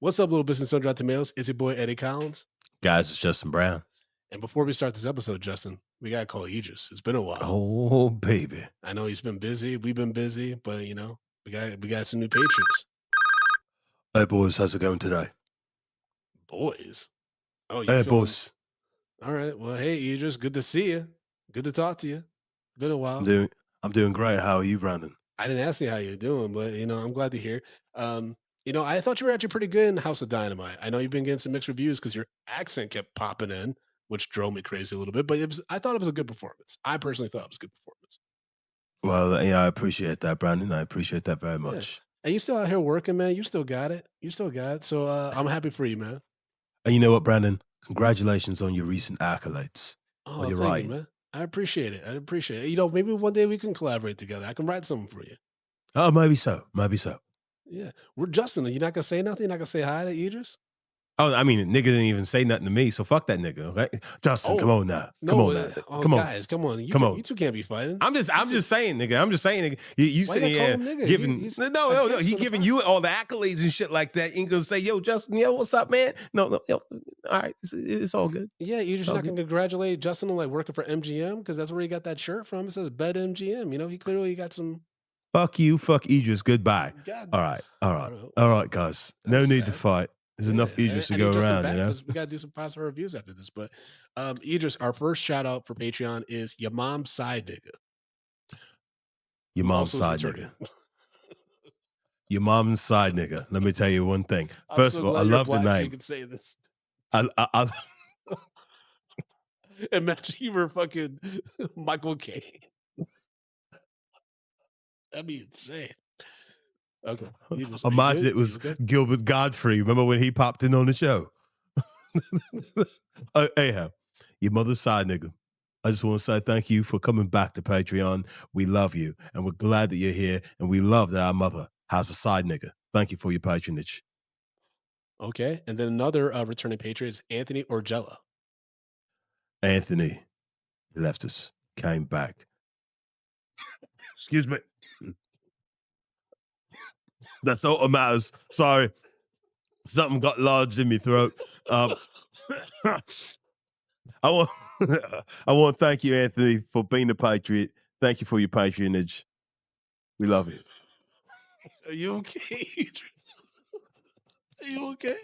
What's up, little business owner tomatoes? It's your boy Eddie Collins. Guys, it's Justin Brown. And before we start this episode, Justin, we gotta call Aegis. It's been a while. Oh, baby. I know he's been busy. We've been busy, but we got some new Patriots. Hey, boys, how's it going today? Boys. Oh, Hey, boys. All right. Well, hey, Aegis, good to see you. Good to talk to you. Been a while. I'm doing great. How are you, Brandon? I didn't ask you how you're doing, but I'm glad to hear. I thought you were actually pretty good in House of Dynamite. I know you've been getting some mixed reviews because your accent kept popping in, which drove me crazy a little bit. But I thought it was a good performance. I personally thought it was a good performance. Well, yeah, I appreciate that, Brandon. I appreciate that very much. Yeah. And you still out here working, man. You still got it. You still got it. So I'm happy for you, man. And you know what, Brandon? Congratulations on your recent accolades. Oh, thank you, man. I appreciate it. Maybe one day we can collaborate together. I can write something for you. Oh, maybe so. Maybe so. Yeah. We're Justin. You're not gonna say nothing? You're not gonna say hi to Idris? Oh, I mean, nigga didn't even say nothing to me, so fuck that nigga, okay? Justin, come on now. Come on now. Come on. Guys, come on. You two can't be fighting. I'm just saying, nigga. I'm just saying, nigga. You sitting here giving no. He giving you all the accolades and shit like that. You ain't gonna say, yo, Justin, yo, what's up, man? No, yo, all right, it's all good. Yeah, you're just not gonna congratulate Justin on like working for MGM because that's where he got that shirt from. It says Bet MGM. He clearly got some. Fuck you, fuck Idris. Goodbye. All right, guys. No need to fight. There's enough Idris to go around, We got to do some 5-star reviews after this. But Idris, our first shout out for Patreon is your mom's side nigga. Your mom's side nigga. Your mom's side nigga. Let me tell you one thing. First of all, I love the name. So you can say this. I Imagine you were fucking Michael Caine. That'd be insane. Okay. Imagine it was Gilbert Godfrey. Remember when he popped in on the show? Anyhow, your mother's side nigga. I just want to say thank you for coming back to Patreon. We love you, and we're glad that you're here, and we love that our mother has a side nigga. Thank you for your patronage. Okay, and then another returning patron is Anthony Orgella. Anthony left us, came back. Excuse me. That's all that matters. Sorry. Something got lodged in my throat. I want to thank you, Anthony, for being a patriot. Thank you for your patronage. We love you. Are you okay? Are you okay?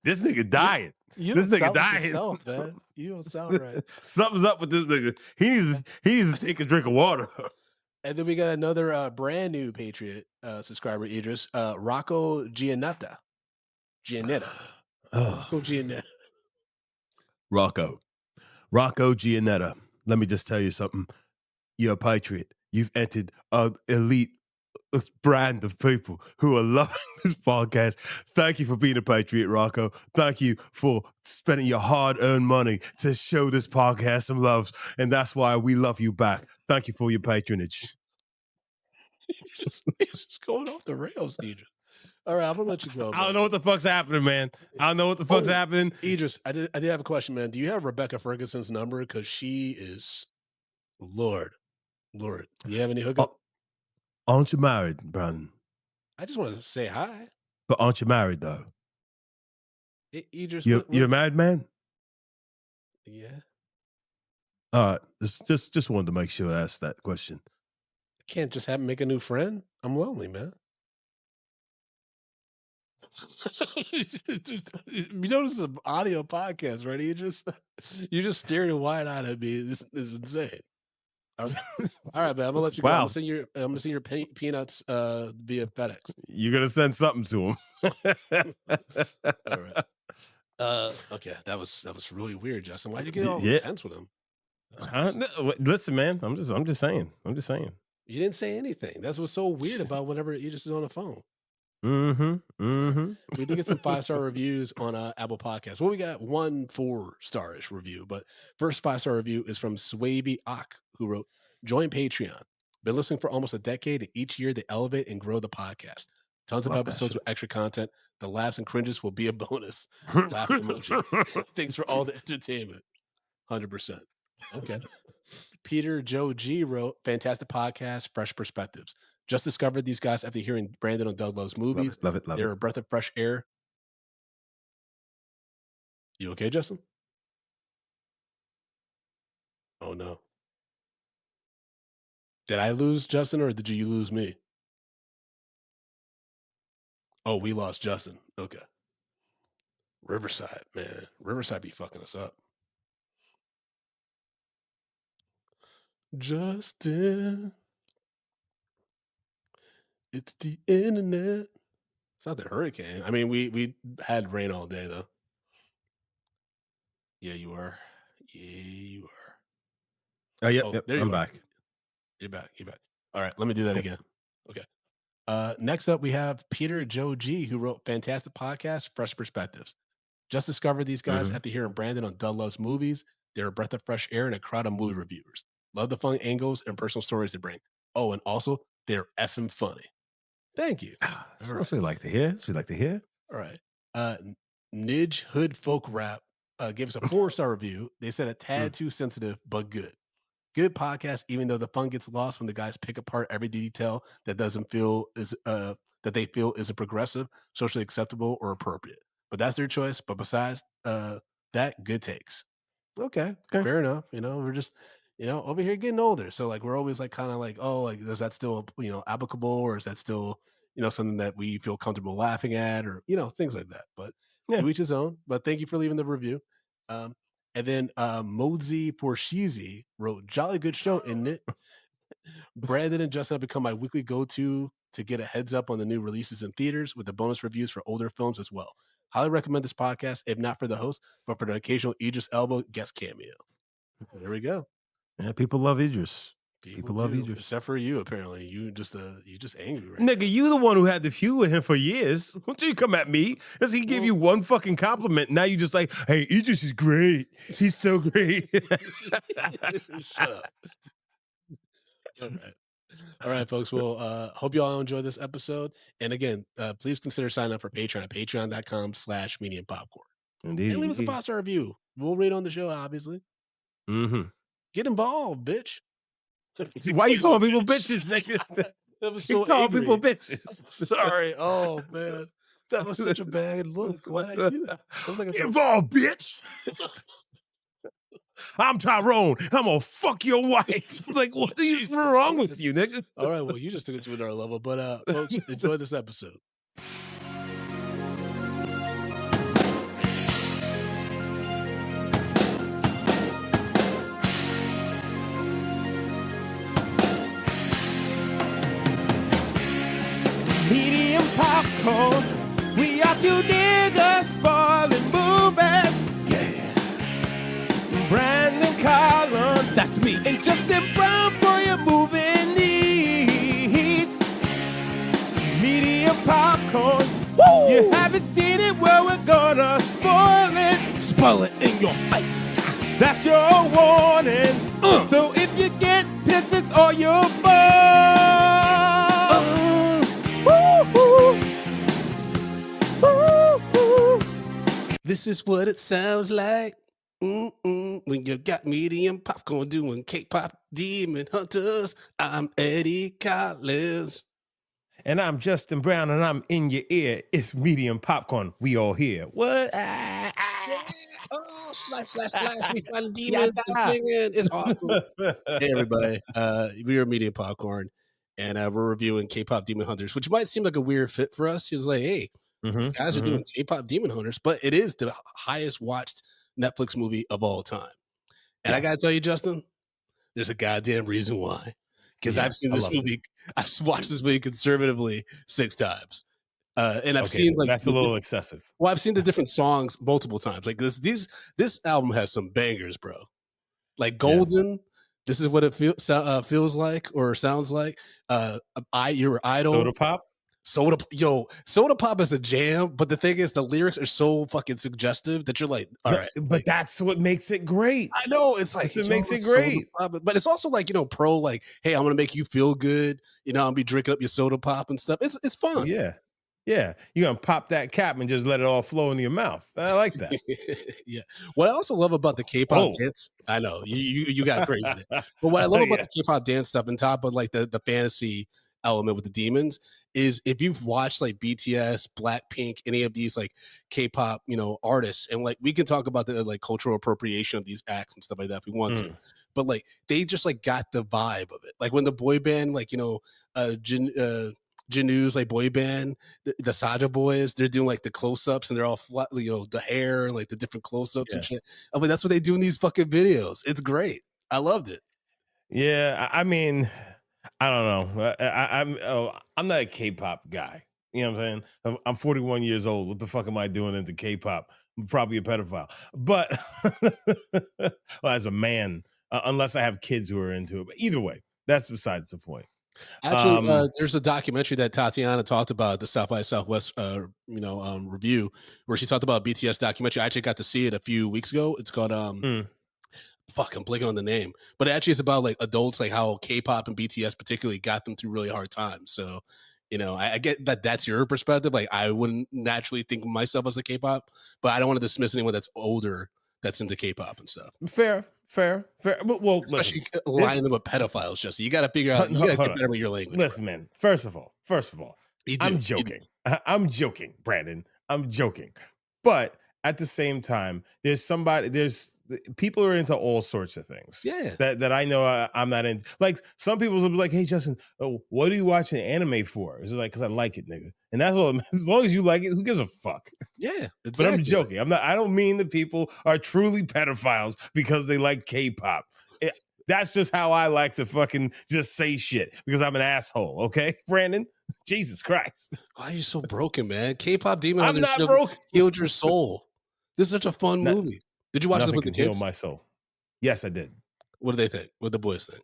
This nigga dying. This nigga dying. Yourself, man. You don't sound right. Something's up with this nigga. He needs to take a drink of water. And then we got another brand new Patriot subscriber, Idris, Rocco Giannetta. Rocco Giannetta. Let me just tell you something. You're a patriot. You've entered an elite brand of people who are loving this podcast. Thank you for being a patriot, Rocco. Thank you for spending your hard-earned money to show this podcast some love. And that's why we love you back. Thank you for your patronage. It's just going off the rails, Idris. All right, I'm gonna let you go. I don't know what the fuck's happening, man. I don't know what the fuck's happening. Idris, I did have a question, man. Do you have Rebecca Ferguson's number? Because she is Lord. Do you have any hookup? Aren't you married, Brandon? I just wanted to say hi. But aren't you married though? Idris, you're a married man? Yeah. All right. Just wanted to make sure I asked that question. I can't just make a new friend. I'm lonely, man. You know this is an audio podcast, right? You're just staring wide-eyed at me. This is insane. All right, man. I'm gonna let you go. I'm gonna send your peanuts via FedEx. You're gonna send something to him. All right. Okay, that was really weird, Justin. Why'd you get all intense with him? Listen, man. I'm just saying. You didn't say anything. That's what's so weird about whenever you just is on the phone. We did get some 5-star reviews on Apple Podcasts. Well, we got 1 4-star-ish review, but first 5-star review is from Swaby Ock, who wrote, "Join Patreon. Been listening for almost a decade, and each year they elevate and grow the podcast. Tons of episodes with extra content. The laughs and cringes will be a bonus. Laugh emoji. Thanks for all the entertainment. 100%. Okay. Peter Joe G wrote, fantastic podcast, fresh perspectives. Just discovered these guys after hearing Brandon on Doug Love's movies. Love it. They're a breath of fresh air. You okay, Justin? Oh no. Did I lose Justin or did you lose me? Oh, we lost Justin. Okay. Riverside, man. Riverside be fucking us up. Justin, it's the internet. It's not the hurricane. I mean, we had rain all day though. Yeah, you are. Yeah, you are. Oh, yep, Oh, yep. there I'm you are. back. You're back. You're back. All right, let me do that again. Okay. Next up, we have Peter Joe G, who wrote fantastic podcast, Fresh Perspectives. Just discovered these guys Mhm. after hearing Brandon on Doug Loves Movies. They're a breath of fresh air and a crowd of movie reviewers. Love the fun angles and personal stories they bring. Oh, and also they're effing funny. Thank you. All That's right. what we like to hear. That's what we like to hear. All right. Nidge Hood Folk Rap gave us a 4-star review. They said a tad Mm. too sensitive, but good. Good podcast, even though the fun gets lost when the guys pick apart every detail that doesn't feel is that they feel isn't progressive, socially acceptable, or appropriate. But that's their choice. But besides that, good takes. Okay, Okay. fair enough. We're just over here getting older, so like we're always like kind of like, oh, like is that still applicable, or is that still something that we feel comfortable laughing at, or things like that. But Yeah. to each his own. But thank you for leaving the review. And then Modsy Porsheezy wrote, "Jolly good show, isn't it? Brandon and Justin have become my weekly go-to to get a heads up on the new releases in theaters with the bonus reviews for older films as well. Highly recommend this podcast, if not for the host, but for the occasional Idris Elba guest cameo." There we go. Yeah, people love Idris. People People love do, Idris. except for you. Apparently, you just angry right Nigga, you the one who had the feud with him for years. Don't you come at me? Does he give now. you one fucking compliment? Now you just like, hey, Idris is great. He's so great. Shut up. All right. All right, folks. Well, hope you all enjoyed this episode. And again, please consider signing up for Patreon at patreon.com/medium popcorn. And leave us a Indeed. 5-star review. We'll read on the show, obviously. Mm-hmm. Get involved, bitch. Why you calling people bitches, nigga? That was You so calling people angry. bitches. Sorry. Oh man. That was such a bad look. Why did I do that? That was like Get involved, bitch. I'm Tyrone. I'm gonna fuck your wife. Like, what is Jesus wrong with Christ. you, nigga? All right, well, you just took it to another level. But folks, enjoy this episode. Medium popcorn. We are two niggas spoiling movies. Yeah. Brandon Collins, that's me. And Justin Brown for your movie needs. Medium popcorn. Woo! You haven't seen it, well, we're gonna spoil it. Spoil it in your face. That's your warning. So if you get pissed, it's all your fault. This is what it sounds like when you got medium popcorn doing K-pop Demon Hunters. I'm Eddie Collins. And I'm Justin Brown, and I'm in your ear. It's medium popcorn. We all here. What? Oh, slash. We find demons Yada. and singing. It's awesome. Hey, everybody. We are Medium Popcorn, and we're reviewing K-pop Demon Hunters, which might seem like a weird fit for us. He was like, hey, guys are doing K-pop Demon Hunters, but it is the highest watched Netflix movie of all time. And I got to tell you, Justin, there's a goddamn reason why. Because Yeah, I've seen I this love movie, I've watched this movie conservatively 6 times. And I've seen like that's a little excessive. well, I've seen the different songs multiple times. Like this album has some bangers, bro. Like Golden, this is what it feels like or sounds like. Your idol. Soda pop. Soda Pop is a jam, but the thing is, the lyrics are so fucking suggestive that you're like, all right, But like, that's what makes it great. I know it's like It makes it Soda great. Pop, but it's also like pro, like, hey, I'm gonna make you feel good. I'm gonna be drinking up your soda pop and stuff. It's fun. Yeah. Yeah. You're going to pop that cap and just let it all flow into your mouth. I like that. Yeah. What I also love about the K-pop dance, I know you got crazy there. But what I love about the K-pop dance stuff, on top of like the fantasy element with the demons is if you've watched like BTS, Blackpink, any of these like K-pop, artists, and like we can talk about the like cultural appropriation of these acts and stuff like that if we want to, Mm, but like they just like got the vibe of it. Like when the boy band, like Janu's like boy band, the Saja boys, they're doing like the close-ups and they're all flat, the hair and like the different close-ups and yeah. shit. I mean, that's what they do in these fucking videos. It's great. I loved it. Yeah, I mean, I don't know. I'm not a K-pop guy. You know what I'm saying? I'm 41 years old. What the fuck am I doing into K-pop? I'm probably a pedophile. But well, as a man, unless I have kids who are into it. But either way, that's besides the point. Actually, Um, there's a documentary that Tatiana talked about at the South by Southwest, review, where she talked about BTS documentary. I actually got to see it a few weeks ago. It's called mm, fuck, I'm blanking on the name, but it actually is about like adults, like how K-pop and BTS particularly got them through really hard times. So, I get that that's your perspective. Like, I wouldn't naturally think of myself as a K-pop, but I don't want to dismiss anyone that's older that's into K-pop and stuff, fair, fair, fair. But well, listen, especially this aligning them with pedophiles. Just you got to figure out, you got to hold get on. better with your language, bro. Listen, man. First of all, You I'm do, you do. joking. I'm joking, Brandon. I'm joking. But at the same time, there's people are into all sorts of things Yeah, that I know I'm not into. Like some people will be like, "Hey, Justin, what are you watching anime for?" It's like because I like it, nigga. And that's all. As long as you like it, who gives a fuck? yeah, But I'm exactly. joking. I'm not. I don't mean that people are truly pedophiles because they like K-pop. That's just how I like to fucking just say shit because I'm an asshole. Okay, Brandon. Jesus Christ. Why are you so broken, man? K-pop Demon I'm Hunters not should have broke. healed your soul. This is such a fun Not, movie. Did you watch this nothing with the can heal kids? my soul. Yes, I did. What do they think? What the boys think?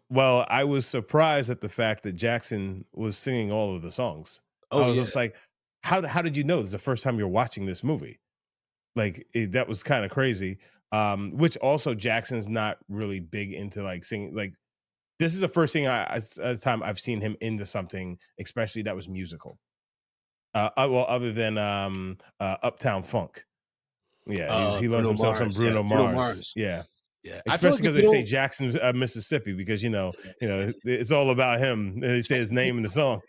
Well, I was surprised at the fact that Jackson was singing all of the songs. I Oh was yeah. just like, how did you know this is the first time you're watching this movie? Like that was kind of crazy. Which also Jackson's not really big into like singing. Like this is the first thing time I've seen him into something, especially that was musical. Well, other than Uptown Funk. Yeah, he loves Bruno himself some Mars. Yeah, Bruno Bruno Mars. Mars. Yeah. Yeah. I feel like Especially if because you they say don't Jackson, Mississippi, because it's all about him. They say his name in the song.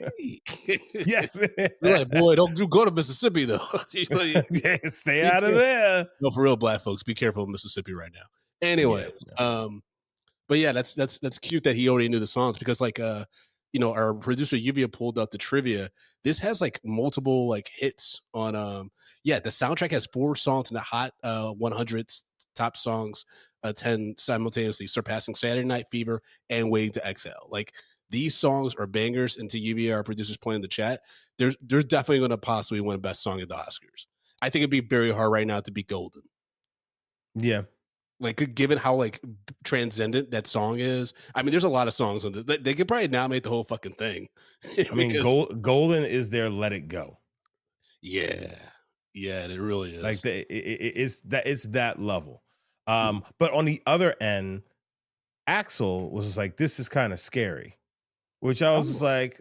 Yes. They're like, boy, don't you go to Mississippi though. Yeah, stay Be out of careful. there. No, for real, black folks, be careful of Mississippi right now. Yeah. Anyways, but yeah, that's cute that he already knew the songs because like our producer Lluvia pulled up the trivia. This has like multiple like hits on the soundtrack has 4 songs in the hot 100 top songs, 10 simultaneously surpassing Saturday Night Fever and Waiting to Exhale. Like these songs are bangers, and to Lluvia, our producers point in the chat, they're definitely going to possibly win best song at the Oscars. I think it'd be very hard right now to be golden. Yeah. Like, given how like transcendent that song is, I mean, there's a lot of songs on this. They could probably nominate the whole fucking thing I mean, because Golden is their Let It Go. yeah, yeah, it really Like is. it's that level. Hmm. But on the other end, Axel was just like, this is kind of scary, which I was just Oh, like,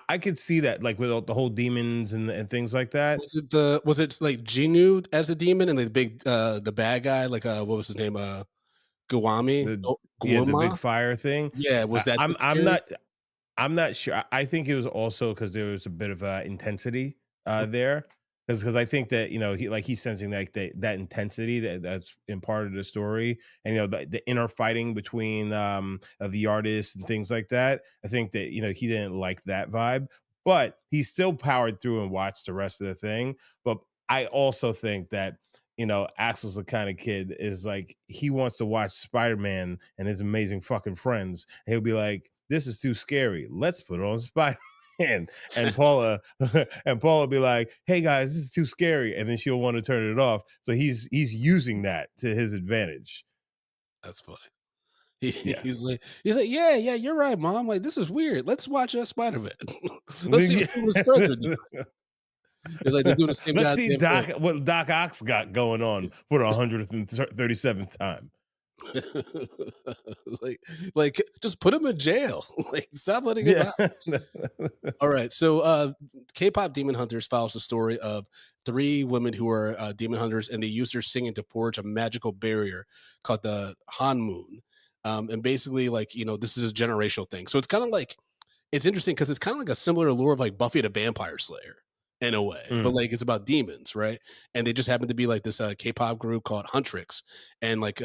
I could see that, like with all the whole demons and things like that. was it like Genu as the demon and the big the bad guy like what was his name Guami The the big Guama? fire thing. Yeah, was that the I'm scary? not sure. I think it was also because there was a bit of intensity Okay. there. Because I think that he's sensing like that intensity that's in part of the story, and the inner fighting between the artists and things like that. I think that he didn't like that vibe, but he still powered through and watched the rest of the thing. But I also think that Axel's the kind of kid is like he wants to watch Spider-Man and his amazing fucking friends. And he'll be like, "This is too scary. Let's put on Spider-Man." And Paula and Paula be like, "Hey guys, this is too scary," and then she'll want to turn it off. So he's using that to his advantage. That's funny. Yeah. He's like, yeah, yeah, you're right, mom. Like, this is weird. Let's watch Spider-Man. Let's see what his friends are doing. It's like they're doing the same Let's see goddamn thing. What Doc Ock got going on for the 137th time. like, like, just put him in jail. Like, stop letting him Yeah. out. All right. So, K-pop Demon Hunters follows the story of 3 women who are demon hunters, and they use their singing to forge a magical barrier called the Han Moon. And basically, like this is a generational thing. So it's kind of like it's interesting because it's kind of like a similar lore of like Buffy the Vampire Slayer in a way, but Mm. like it's about demons, right? And they just happen to be like this K-pop group called Huntrix, and like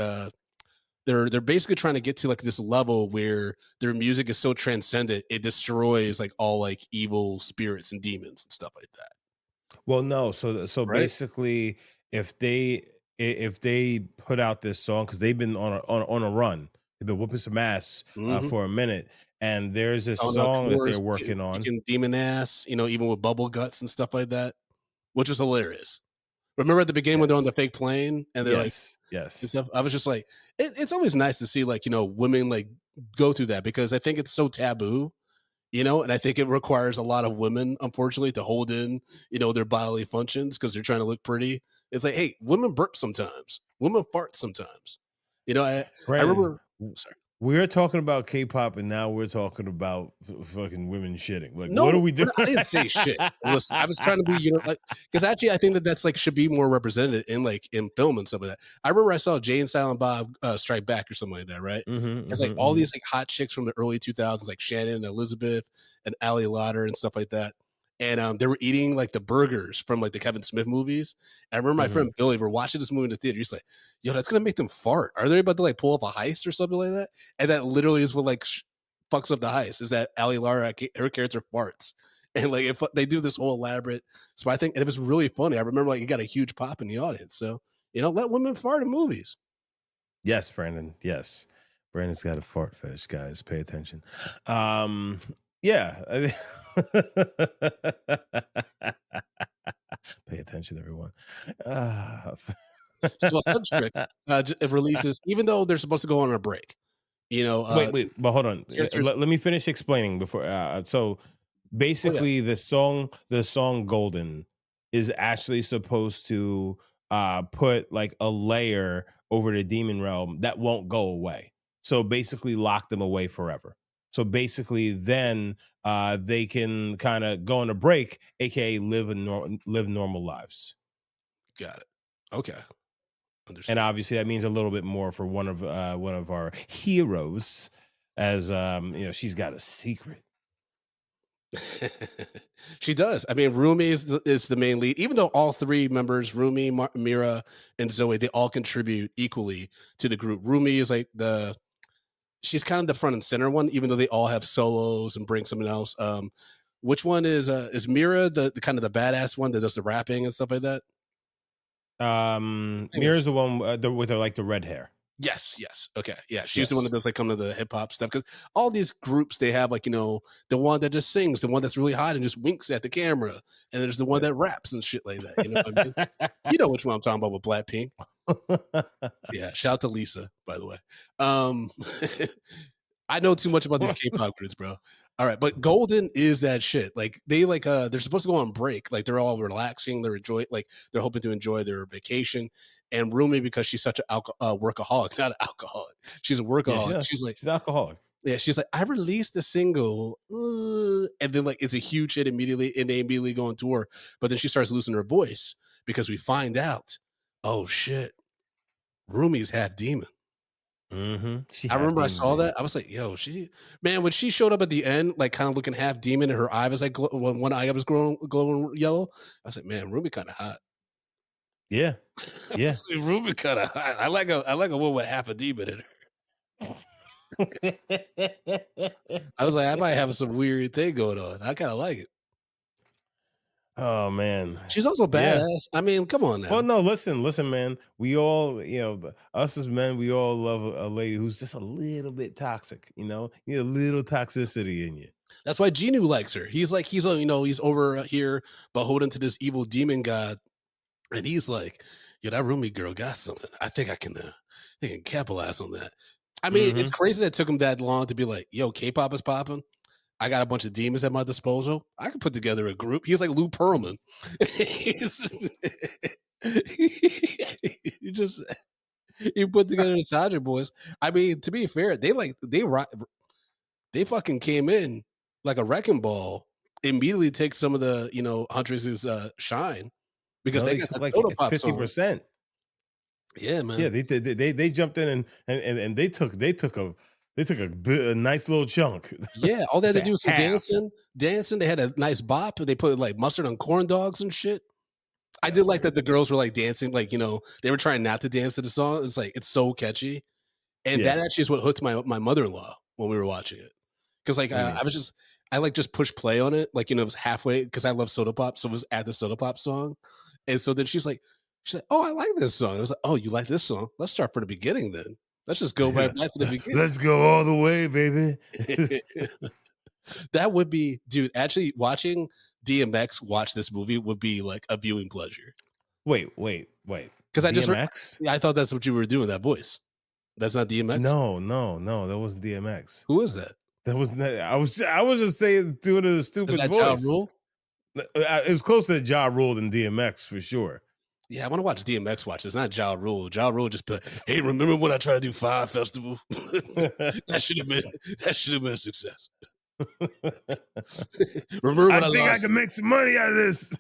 they're basically trying to get to like this level where their music is so transcendent it destroys like all like evil spirits and demons and stuff like that, Well, no, so right? basically, if if they put out this song because they've been on a run, they've been whooping some ass Hmm. for a minute, and there's this On song that they're tours, working on. kicking demon ass, even with bubble guts and stuff like that, which was hilarious. Remember at the beginning when they're on Yes, the fake plane and they're like yes, and yes. stuff? I was just like, it's always nice to see like women like go through that because I think it's so taboo, and I think it requires a lot of women, unfortunately, to hold in, their bodily functions because they're trying to look pretty. It's like, hey, women burp sometimes, women fart sometimes. I Brandon, remember. Sorry. we're talking about K-pop, and now we're talking about fucking women shitting. Like, what are No, we doing? I didn't say shit. Listen, I was trying to be, like, because actually, I think that that's like should be more represented in like in film and stuff like that. I remember I saw Jay and Silent Bob Strike Back or something like that, right? Hmm, It's like hmm, all hmm, these like hot chicks from the early 2000s, like Shannon and Elizabeth and Ali Lauder and stuff like that. And they were eating like the burgers from like the Kevin Smith movies. And I remember my hmm. friend Billy, we're watching this movie in the theater. He's like, yo, that's gonna make them fart. Are they about to like pull off a heist or something like that? And that literally is what like fucks up the heist is that Ali Lara, her character farts. And like if they do this whole elaborate spy thing, and it was really funny. I remember like it got a huge pop in the audience. So let women fart in movies. Yes, Brandon. Yes, Brandon's got a fart fetish. Guys, pay attention. Um, yeah. Pay attention, everyone. Ah. So Huntrix it releases, even though they're supposed to go on a break. Wait, but hold on. Characters. Let me finish explaining before. So Oh yeah, basically, the song "Golden" is actually supposed to put like a layer over the demon realm that won't go away. So basically, lock them away forever. So basically, then they can kind of go on a break, aka live normal lives. got it. Okay, And understood. obviously that means a little bit more for one of our heroes, as she's got a secret. She does. I mean, Rumi is the main lead, even though all three members, Rumi, Mira, and Zoe, they all contribute equally to the group. Rumi is like she's kind of the front and center one, even though they all have solos and bring someone else. Which one is Mira the kind of the badass one that does the rapping and stuff like that? I think Mira's it's the one with the red hair. yes, yes. Okay. Yeah. She's the one that Yes. does like come to the hip hop stuff. Cause all these groups, they have like, the one that just sings, the one that's really hot and just winks at the camera. And there's the one Yeah. that raps and shit like that. You know what I mean? You know which one I'm talking about with Blackpink. Yeah. Shout out to Lisa, by the way. Um, I know too much about these K-pop groups, bro. All right, but Golden is that shit. Like they're supposed to go on break. Like they're all relaxing. They're enjoy like they're hoping to enjoy their vacation. And Rumi, because she's such an workaholic, not an alcoholic. She's a Yeah, workaholic. She's like, she's alcoholic. yeah, she's like, I released a single, and then like it's a huge hit immediately, and they immediately go on tour. But then she starts losing her voice because we find out, oh shit, Rumi's half demon. She I half remember I demon, saw baby. that. I was like, "Yo, man!" When she showed up at the end, like kind of looking half demon, and her eye was like when one eye was glowing yellow. I was like, "Man, Ruby kind of hot." Yeah, I yeah. was like, Ruby kind of hot. I like a woman with half a demon in her. I was like, I might have some weird thing going on. I kind of like it. Oh man, She's also yeah. badass. I mean, come on Well, now. no, listen, man. We all, us as men, we all love a lady who's just a little bit toxic. You need a little toxicity in you. That's why Genu likes her. He's over here beholden to this evil demon god. And he's like, "Yo, that roomie girl got something. I think I can capitalize on that." I mean, it's Hmm. crazy that it took him that long to be like, "Yo, K-pop is popping. I got a bunch of demons at my disposal. I can put together a group." He's like Lou Pearlman. He's- he just he put together the Sergeant Boys. I mean, to be fair, they fucking came in like a wrecking ball. Immediately take some of the Huntress's shine because No, they they got took that like soda pop song. 50%. Yeah, Yeah, man. they jumped in and they took a They took a nice little chunk. Yeah, all they had to Say do was some half. dancing. They had a nice bop. They put like mustard on corn dogs and shit. I That's did like that great. the girls were like dancing, like they were trying not to dance to the song. It's like it's so catchy, and that Yeah. actually is what hooked my mother in law when we were watching it. Because like I mean, I was just I like just push play on it, like it was halfway because I love soda pop, so it was at the soda pop song, and so then she's like, oh, I like this song. I was like, oh, you like this song? Let's start from the beginning then. Let's just go right back to the beginning. let's go all the way, baby. That would be, dude. Actually, watching DMX watch this movie would be like a viewing pleasure Wait. because DMX? I thought that's what you were doing. That voice. That's not DMX. No, that wasn't DMX. Who is that? That was not, I was just saying doing a Is stupid that Ja voice. Rule? It was closer to Ja Rule than DMX for sure. Yeah, I want to watch DMX watch. It's not Ja Rule. Ja Rule just put, hey, remember when I tried to do Fire Festival? that should have been a success. Remember I when I think I can lost? make some money out of this.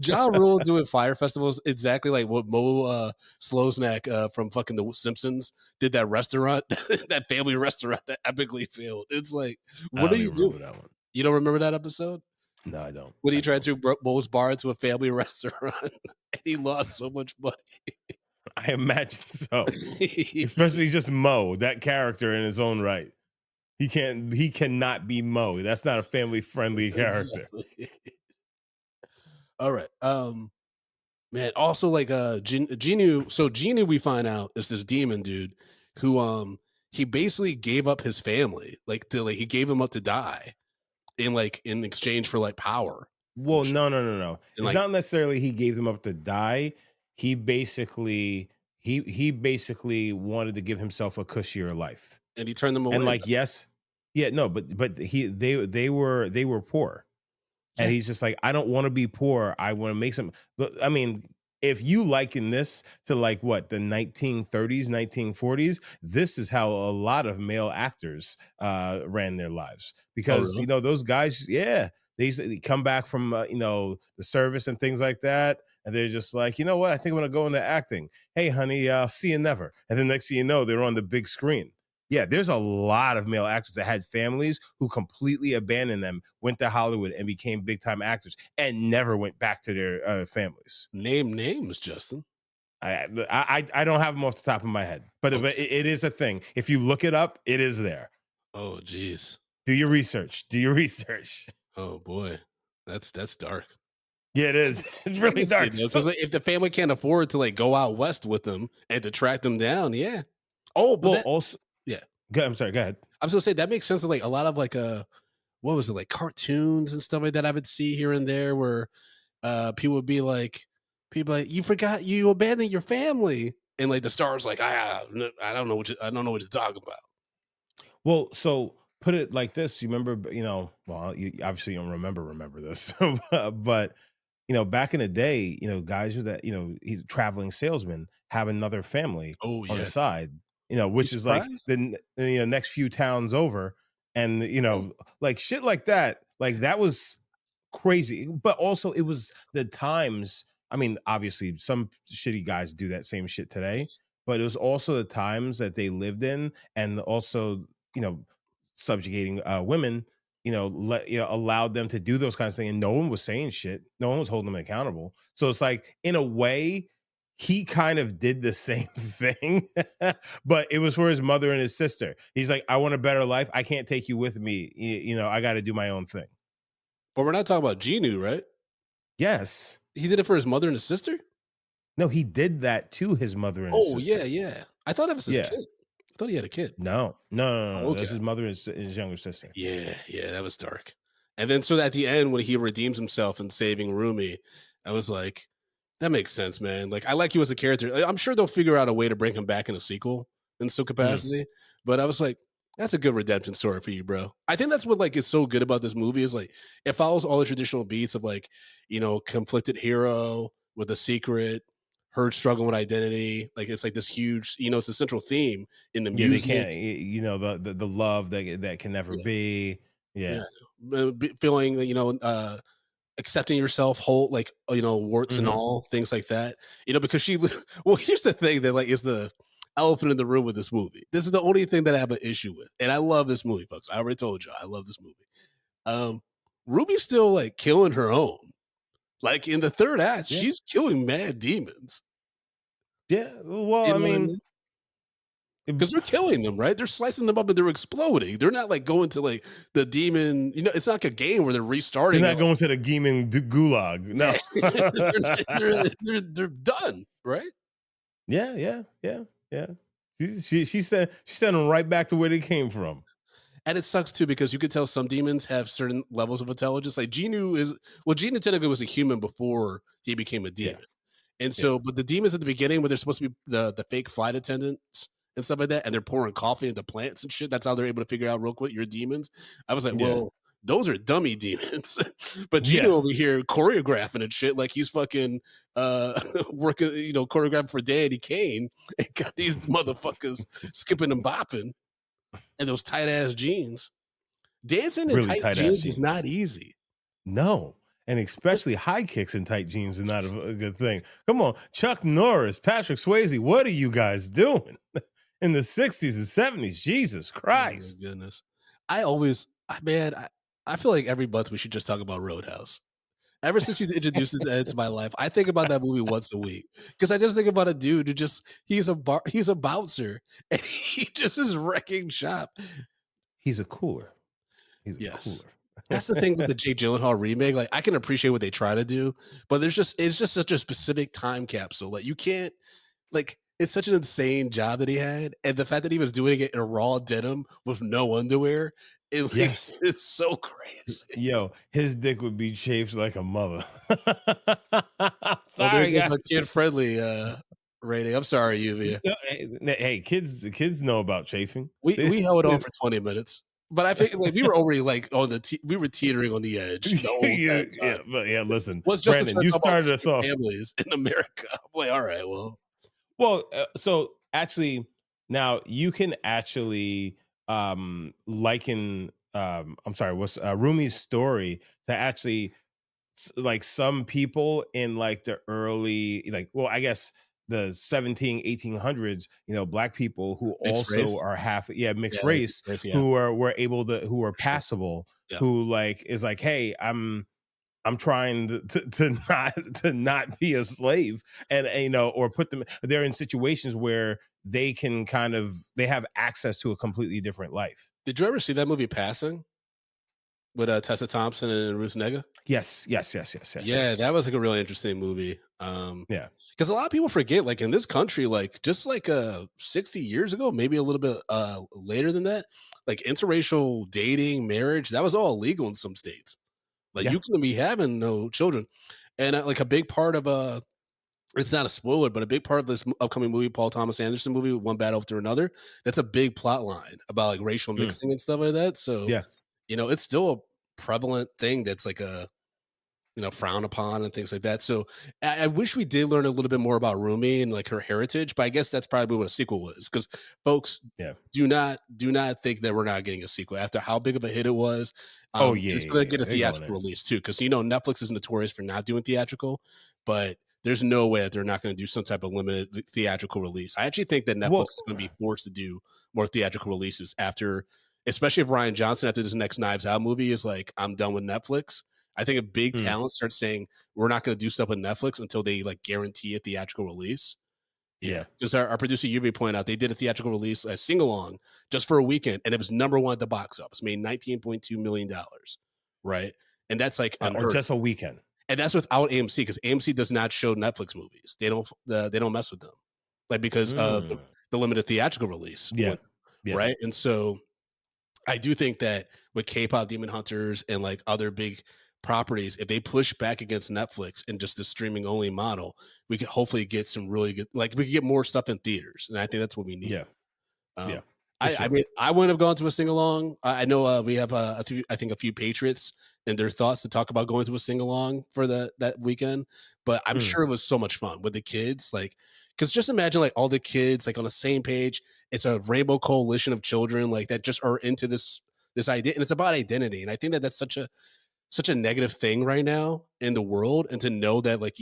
Ja Rule doing Fire Festivals exactly like what Mo Slowsnack from fucking The Simpsons did that restaurant, that family restaurant that epically failed. It's like, I what are don't you even remember doing? that one. You don't remember that episode? No, I don't. When he I tried don't. to Mo's bar to a family restaurant and he lost so much money. I imagine so. Especially just Mo, that character in his own right. He cannot be Mo. That's not a family friendly character. Exactly. All right. Man, also like Genu, so Genu we find out is this demon dude who he basically gave up his family, like to like he gave him up to die in exchange for like power Well, and shit. no. And It's like not necessarily he gave them up to die. He basically he basically wanted to give himself a cushier life. and he turned them And away. like, yes, yeah, no, but they were poor. And Yeah. he's just like, I don't want to be poor. I want to make some. But I mean, if you liken this to like what the 1930s, 1940s, this is how a lot of male actors ran their lives Oh because really? those guys, yeah, they come back from the service and things like that, and they're just like, you know what, I think I'm gonna go into acting. Hey, honey, I'll see you never. And then next thing you know, they're on the big screen. Yeah, there's a lot of male actors that had families who completely abandoned them, went to Hollywood and became big time actors, and never went back to their families. Name names, Justin. I don't have them off the top of my head, but Okay. it is a thing. If you look it up, it is there. Oh geez. Do your research. Do your research. Oh boy. That's dark. Yeah, it is. It's I really can see dark. it though. So it's like if the family can't afford to like go out west with them and to track them down, yeah. Oh, but Well, that also, yeah. I'm sorry. Go ahead. I was gonna say that makes sense of like a lot of like what was it like cartoons and stuff like that I would see here and there where people would be like you forgot you abandoned your family and like the stars like I don't know I don't know what you're talking about. Well, so put it like this. You remember, well, you obviously don't remember this, but back in the day, guys who that, he's traveling salesman have another family Oh on the yeah. side, You which is like surprised? the next few towns over, and Oh, like shit like that. Like that was crazy, but also it was the times. I mean, obviously, some shitty guys do that same shit today, yes. but it was also the times that they lived in, and also, you know, subjugating women. Allowed them to do those kinds of things, and no one was saying shit. No one was holding them accountable. So it's like, in a way, he kind of did the same thing, but it was for his mother and his sister. He's like, I want a better life. I can't take you with me. I got to do my own thing. But we're not talking about Genu, right? Yes. He did it for his mother and his sister? No, he did that to his mother and his Oh yeah, sister. yeah. I thought that was his Yeah. kid. I thought he had a kid. No. Oh, okay. That's his mother and his younger sister. Yeah, yeah, that was dark. And then so at the end when he redeems himself in saving Rumi, I was like, that makes sense, man. Like I like you as a character. I'm sure they'll figure out a way to bring him back in a sequel in some Mm. capacity. But I was like, that's a good redemption story for you, bro. I think that's what like is so good about this movie is like it follows all the traditional beats of like, conflicted hero with a secret, her struggling with identity. Like it's like this huge, it's the central theme in the Yeah, they music. can't. The love that can never be. Yeah. Yeah. Feeling, accepting yourself whole, like, warts and Hmm. all, things like that. Because she well, here's the thing that like is the elephant in the room with this movie. This is the only thing that I have an issue with, and I love this movie, folks. I already told you I love this movie. Um, Ruby's still like killing her own. Like in the third act, Yeah. she's killing mad demons. Yeah. Well, You I know what I mean, mean? Because they're killing them, right? They're slicing them up and they're exploding. They're not like going to like the demon. It's not like a game where they're they're restarting. not going to the Geeman gulag. No. Yeah, they're done, right? Yeah, yeah, yeah, yeah. She sent them right back to where they came from. And it sucks too because you could tell some demons have certain levels of intelligence. Like Genu technically was a human before he became a Yeah, demon. And yeah, so, but the demons at the beginning, where they're supposed to be the fake flight attendants and stuff like that, and they're pouring coffee into plants and shit. That's how they're able to figure out real quick you're demons. I was like, yeah, well, those are dummy demons. But Gino yeah. over here choreographing and shit like he's fucking working, choreographing for Danny Kane and got these motherfuckers skipping and bopping and those tight ass jeans. Dancing in Really tight tight ass jeans is not jeans. easy. No. And especially high kicks in tight jeans is not a good thing. Come on, Chuck Norris, Patrick Swayze, what are you guys doing in the 60s and 70s? Jesus Oh my Christ. goodness. I always man, I feel like every month we should just talk about Roadhouse. Ever since you introduced it into my life, I think about that movie once a week because I just think about a dude who he's a bouncer and he just is wrecking shop. He's a cooler. He's a Yes. cooler. That's the thing with the Jake Gyllenhaal remake. Like I can appreciate what they try to do, but it's just such a specific time capsule. Like you can't like it's such an insane job that he had, and the fact that he was doing it in raw denim with no underwear, Yes. it's so crazy. Yo, his dick would be chafed like a mother. Oh, there Sorry, goes guys. our kid friendly rating. I'm sorry, Lluvia. Hey, kids know about chafing. We held on for 20 minutes, but I think like we were already like we were teetering on the edge the whole Yeah, entire yeah, time. but yeah, listen, What's just Brandon, to you talk about started us single off. families in America? I'm like, all right, well, Well, so actually, now you can actually liken I'm sorry, what's Rumi's story to actually like some people in like the early like well I guess the 1800s, black people who mixed also race. are half mixed Yeah, like race mixed race. Yeah, who were able to who are for sure. passable, Yeah. who like is like, hey, I'm trying to not be a slave, and or put them they're in situations where they can they have access to a completely different life. Did you ever see that movie Passing with Tessa Thompson and Ruth Negga? Yes, yes, yes, yes, yes, Yeah, yes. that was like a really interesting movie. Yeah, Because a lot of people forget, like in this country, like just like 60 years ago, maybe a little bit later than that, like interracial dating, marriage, that was all illegal in some states. Like yeah. you couldn't be having no children. And like a big part of it's not a spoiler, but a big part of this upcoming movie, Paul Thomas Anderson movie, One Battle After Another, that's a big plot line about like racial Mm, mixing and stuff like that. So, yeah. it's still a prevalent thing that's like a frowned upon and things like that. So I wish we did learn a little bit more about Rumi and like her heritage, but I guess that's probably what a sequel was because folks Yeah. do not think that we're not getting a sequel after how big of a hit it was. Oh yeah, It's yeah, going to yeah. get a They're going theatrical in. release too because Netflix is notorious for not doing theatrical, but there's no way that they're not going to do some type of limited theatrical release. I actually think that Netflix Well, is going to be forced to do more theatrical releases after, especially if Ryan Johnson after this next Knives Out movie is like, I'm done with Netflix. I think a big mm, talent starts saying we're not going to do stuff with Netflix until they like guarantee a theatrical release. Yeah, yeah. because our producer Yubi pointed out they did a theatrical release, a sing along, just for a weekend, and it was number one at the box office, made $19.2 million, right? And that's like Or unheard of. just a weekend. And that's without AMC because AMC does not show Netflix movies. They don't mess with them, like because of Mm, the limited theatrical release, yeah, yeah. right? And so I do think that with K-pop Demon Hunters and like other big properties, if they push back against Netflix and just the streaming only model, we could hopefully get some really good, like we could get more stuff in theaters, and I think that's what we need. Yeah, yeah, Um, for I sure. mean, I wouldn't have gone to a sing along. I know we have I think a few Patriots and their thoughts to talk about going to a sing along for that weekend, but I'm Mm, sure it was so much fun with the kids, like because just imagine like all the kids like on the same page. It's a rainbow coalition of children like that just are into this idea, and it's about identity, and I think that that's such a such a negative thing right now in the world, and to know that like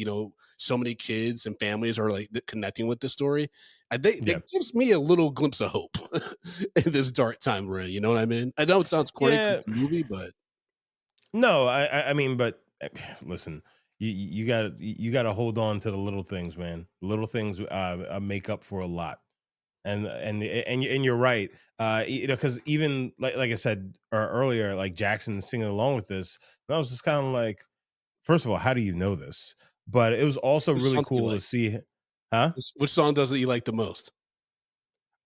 so many kids and families are like connecting with this story, I think Yeah. that gives me a little glimpse of hope in this dark time we're in. You know what I mean? I know it sounds corny because Yeah. it's a movie, but No, I mean, but listen, you got to hold on to the little things, man. Little things make up for a lot. And you're right. Because even like I said earlier, like Jackson singing along with this, and I was just kind of like, first of all, how do you know this? But it was also which really song do you cool to like? see, huh? Which song does it you like the most?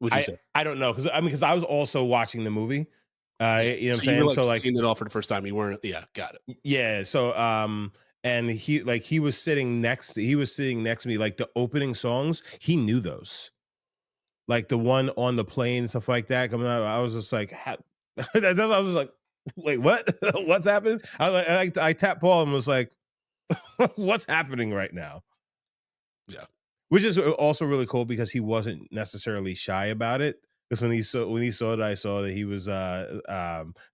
Would you say? I don't know, because I was also watching the movie. Yeah. You know what I'm So you were saying? like So like, seeing it all for the first time. You weren't. Yeah, got it. yeah. So and he was sitting next to me. Like the opening songs, he knew those. Like the one on the plane, stuff like that coming out. I was just like, I was like, wait, what? What's happening? I tapped Paul and was like, what's happening right now? Yeah. Which is also really cool because he wasn't necessarily shy about it. Because when he saw it, I saw that he was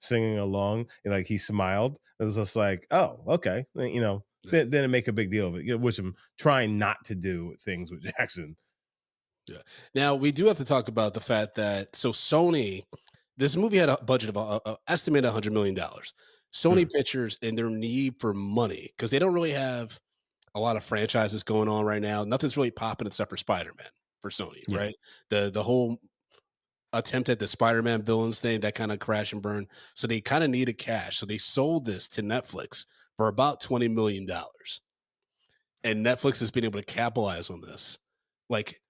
singing along and like he smiled. It was just like, oh, okay, Yeah. Then didn't make a big deal of it, which I'm trying not to do with things with Jackson. Yeah. Now we do have to talk about the fact that Sony, this movie had a budget of estimated $100 million. Sony Mm, Pictures and their need for money because they don't really have a lot of franchises going on right now. Nothing's really popping except for Spider Man for Sony, yeah, right? The whole attempt at the Spider Man villains thing that kind of crash and burn. So they kind of needed cash. So they sold this to Netflix for about $20 million, and Netflix has been able to capitalize on this. Like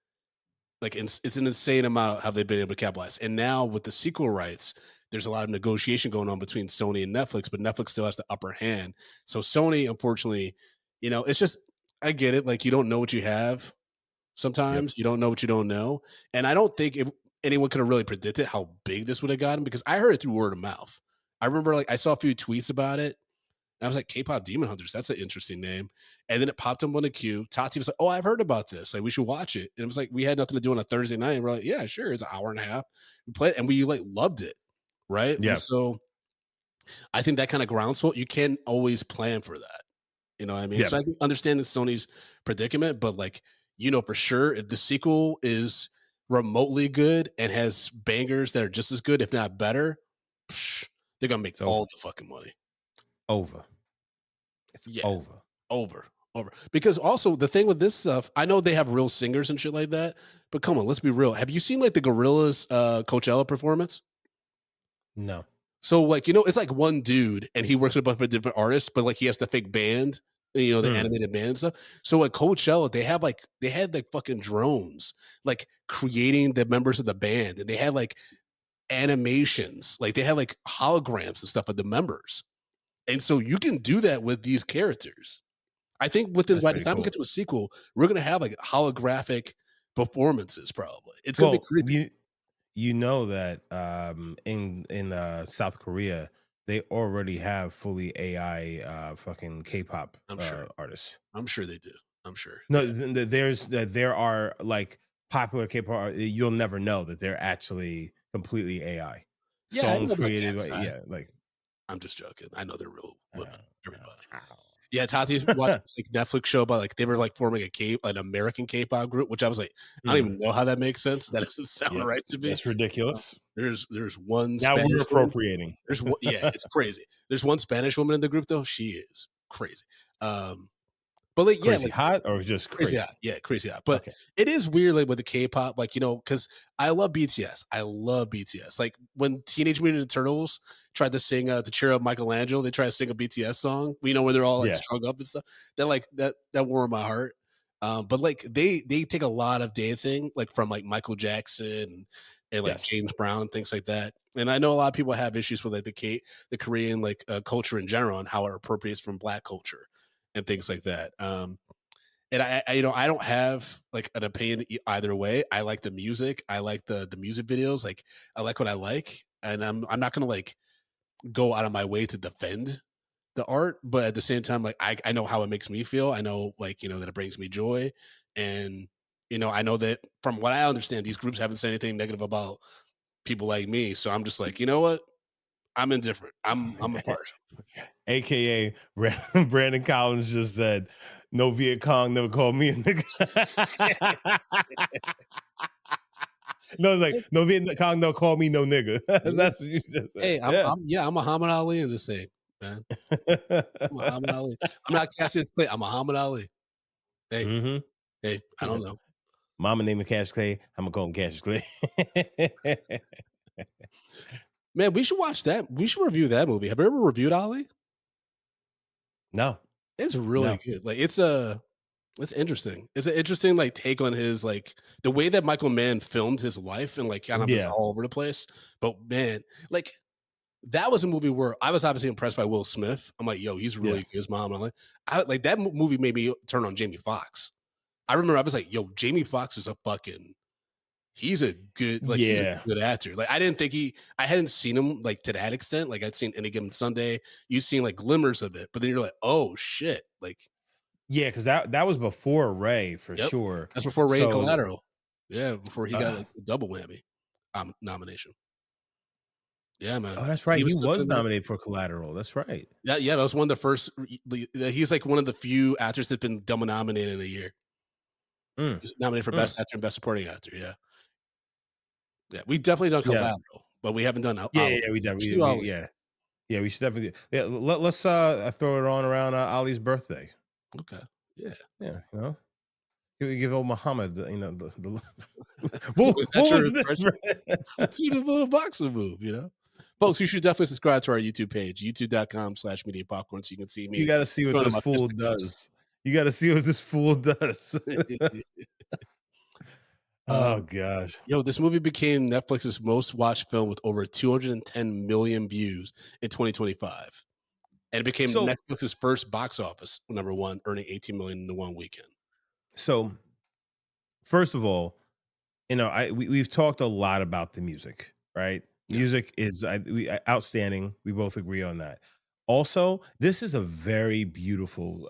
it's an insane amount of how they've been able to capitalize. And now with the sequel rights, there's a lot of negotiation going on between Sony and Netflix, but Netflix still has the upper hand. So Sony, unfortunately, it's just I get it. Like you don't know what you have. yep. Sometimes you don't know what you don't know, and I don't think anyone could have really predicted how big this would have gotten because I heard it through word of mouth. I remember like I saw a few tweets about it, I was like, K-pop Demon Hunters. That's an interesting name. And then it popped up on the queue. Tati was like, "Oh, I've heard about this. Like, we should watch it." And it was like we had nothing to do on a Thursday night. And we're like, "Yeah, sure." It's an hour and a half. We played it and we like loved it, right? And Yeah, so I think that kind of groundswell you can't always plan for that. You know what I mean? yeah. So I can understand Sony's predicament, but like for sure, if the sequel is remotely good and has bangers that are just as good, if not better, psh, they're gonna make It's over, all the fucking money. over. It's Yeah. over. Over. Because also the thing with this stuff, I know they have real singers and shit like that, but come on, let's be real. Have you seen like the Gorillas Coachella performance? No. So like, it's like one dude and he works with a bunch of different artists, but like he has the fake band, the Mm, animated band and stuff. So at Coachella, they had like fucking drones, like creating the members of the band, and they had like animations, like they had like holograms and stuff of the members. And so you can do that with these characters. I think that's by the pretty time we cool. get to a sequel, we're gonna have like holographic performances. Probably it's gonna be Well, creepy. you know that in South Korea they already have fully AI fucking K-pop I'm sure. artists. I'm sure they do. I'm sure. No, Yeah. there are like popular K-pop. You'll never know that they're actually completely AI Yeah, I songs know about created. Cat's. Yeah, like I'm just joking. I know they're real women. Everybody. how? Yeah, Tati's watching this like Netflix show about like they were like forming an American K-pop group, which I was like, I don't Mm, even know how that makes sense. That doesn't sound yep, right to me. that's Uh, ridiculous. there's one Now we're Spanish woman. appropriating. There's one, yeah, it's crazy. There's one Spanish woman in the group though. She is crazy. Um, but like yeah, Crazy like hot or just crazy hot. crazy? Yeah, crazy hot. But Okay. it is weird, like with the K-pop, like because I love BTS. I love BTS. Like when Teenage Mutant Ninja Turtles tried to sing to cheer up Michelangelo, they tried to sing a BTS song. You know, when they're all like Yeah. strung up and stuff. That warmed my heart. But like they take a lot of dancing, like from like Michael Jackson and like Yes. James Brown and things like that. And I know a lot of people have issues with like the Korean like culture in general and how it appropriates from Black culture and things like that. And I don't have like an opinion either way. I like the music. I like the music videos. Like I like what I like, and I'm not gonna like go out of my way to defend the art, but at the same time, like I know how it makes me feel. I know like that it brings me joy, and I know that from what I understand, these groups haven't said anything negative about people like me. So I'm just like, you know what? I'm indifferent. I'm impartial. AKA Brandon Collins just said, "No Viet Cong never called me a nigga." No, it's like no Viet Cong never called me no nigga. Yeah. That's what you just said. Hey, Yeah. I'm Muhammad Ali in this thing, man. I'm Muhammad Ali. I'm not Cassius Clay. I'm Muhammad Ali. Hey, Hmm. hey, I don't know. Mama named me Cash Clay. I'm gonna call him Cash Clay. Man, we should watch that. We should review that movie. Have you ever reviewed Ali? No, It's really no. good. Like it's interesting. It's an interesting like take on his like the way that Michael Mann filmed his life and like kind of is Yeah, all over the place. But man, like that was a movie where I was obviously impressed by Will Smith. I'm like, yo, he's yeah, really good. His mom. I'm like that movie made me turn on Jamie Foxx. I remember I was like, yo, Jamie Foxx is a fucking he's a yeah. good actor. Like I didn't think I hadn't seen him like to that extent. Like I'd seen Any Given Sunday. You've seen like glimmers of it, but then you're like, oh shit. Like, Yeah, because that was before Ray for yep. sure. That's before Ray and So, Collateral. Yeah, before he got uh, like a double whammy nomination. Yeah, man. oh, that's He right. was He cooking was in there. nominated for Collateral. That's right. Yeah, that was one of the first. He's like one of the few actors that's been double nominated in a year. Mm, He's nominated for mm. Best Actor and Best Supporting Actor. Yeah, yeah. We definitely done Yeah, Collateral, but we haven't done yeah, Ali. yeah. We We should definitely, do Ali. yeah. We should definitely. Yeah, let's throw it on around Ali's birthday. Okay. Yeah. Yeah, you know, give old Muhammad, the Was that what your was this? impression? Let's do the little boxing move, you know? Folks, you should definitely subscribe to our YouTube page, youtube.com/media popcorn, so you can see You me got to see what throwing this up my fool fisticuffs. does. You got to see what this fool does. Oh um, gosh. this movie became Netflix's most watched film with over 210 million views in 2025. And it became So Netflix's first box office number one, earning 18 million in the one weekend. so first of all, we've talked a lot about the music, right? Yeah. Music is outstanding. We both agree on that. Also, this is a very beautiful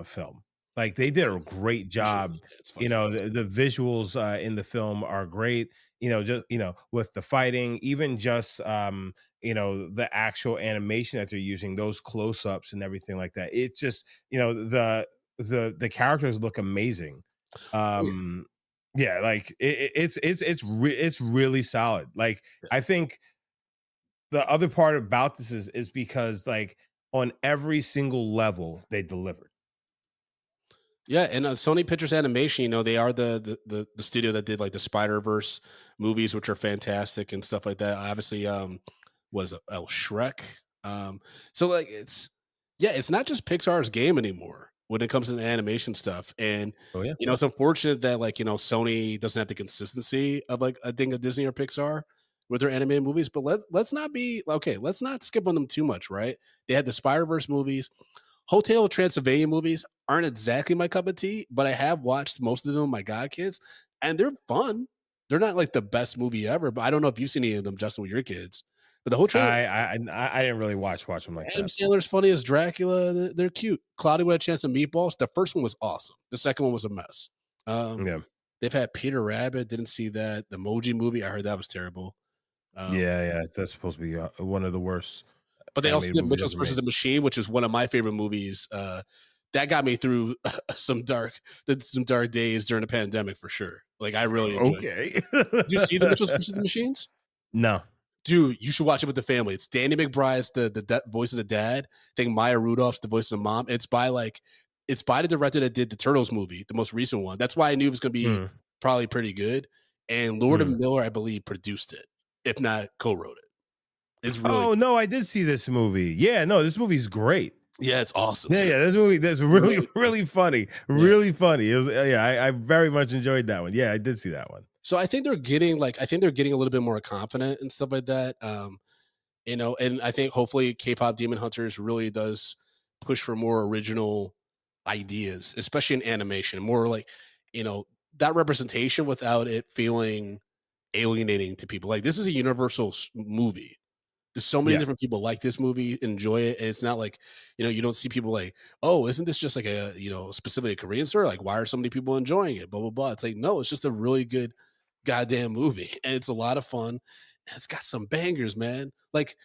film. Like they did a great Visually, job. it's fucking awesome. The visuals in the film are great. Just with the fighting, even just the actual animation that they're using, those close-ups and everything like that. It's just the characters look amazing. Oh, yeah. Um, yeah, like it's really solid. Like Yeah. I think the other part about this is because like on every single level they delivered. Yeah, and Sony Pictures Animation, they are the studio that did like the Spider Verse movies, which are fantastic and stuff like that. Obviously, what is it? Oh, Shrek. So like it's not just Pixar's game anymore when it comes to the animation stuff. And Oh yeah. it's unfortunate that like Sony doesn't have the consistency of like I think a Disney or Pixar with their animated movies. But let's not be okay. Let's not skip on them too much, right? They had the Spider Verse movies. Hotel Transylvania movies aren't exactly my cup of tea, but I have watched most of them with my godkids, and they're fun. They're not like the best movie ever, but I don't know if you've seen any of them, Justin, with your kids. But the whole I didn't really watch them like Adam that. Sandler's funny as Dracula. They're cute. Cloudy with a Chance of Meatballs. The first one was awesome. The second one was a mess. Um, Yeah. they've had Peter Rabbit. Didn't see that. The Emoji Movie. I heard that was terrible. Um, Yeah, yeah. That's supposed to be one of the worst But they also animated did movies Mitchell's ever versus made. the Machine, which is one of my favorite movies. That got me through some dark days during the pandemic for sure. Like I really enjoyed it. Okay. Did you see the Mitchell's versus the Machines? No. Dude, you should watch it with the family. It's Danny McBride's the voice of the dad. I think Maya Rudolph's the voice of the mom. It's by the director that did the Turtles movie, the most recent one. That's why I knew it was going to be Mm, probably pretty good. And Lord and mm. Miller, I believe, produced it, if not co-wrote it. It's really Oh no, I did see this movie. Yeah, no, this movie's great. yeah, it's awesome. Yeah, yeah, this movie that's really, Really fun. really funny. Yeah. Really funny. It was yeah, I very much enjoyed that one. Yeah, I did see that one. So I think they're getting a little bit more confident and stuff like that. And I think hopefully K-pop Demon Hunters really does push for more original ideas, especially in animation, more like, you know, that representation without it feeling alienating to people. Like this is a universal movie. There's so many Yeah. different people like this movie, enjoy it, and it's not like you don't see people like, oh, isn't this just like a specifically a Korean story? Like, why are so many people enjoying it? Blah blah blah. It's like no, it's just a really good goddamn movie, and it's a lot of fun, and it's got some bangers, man. Like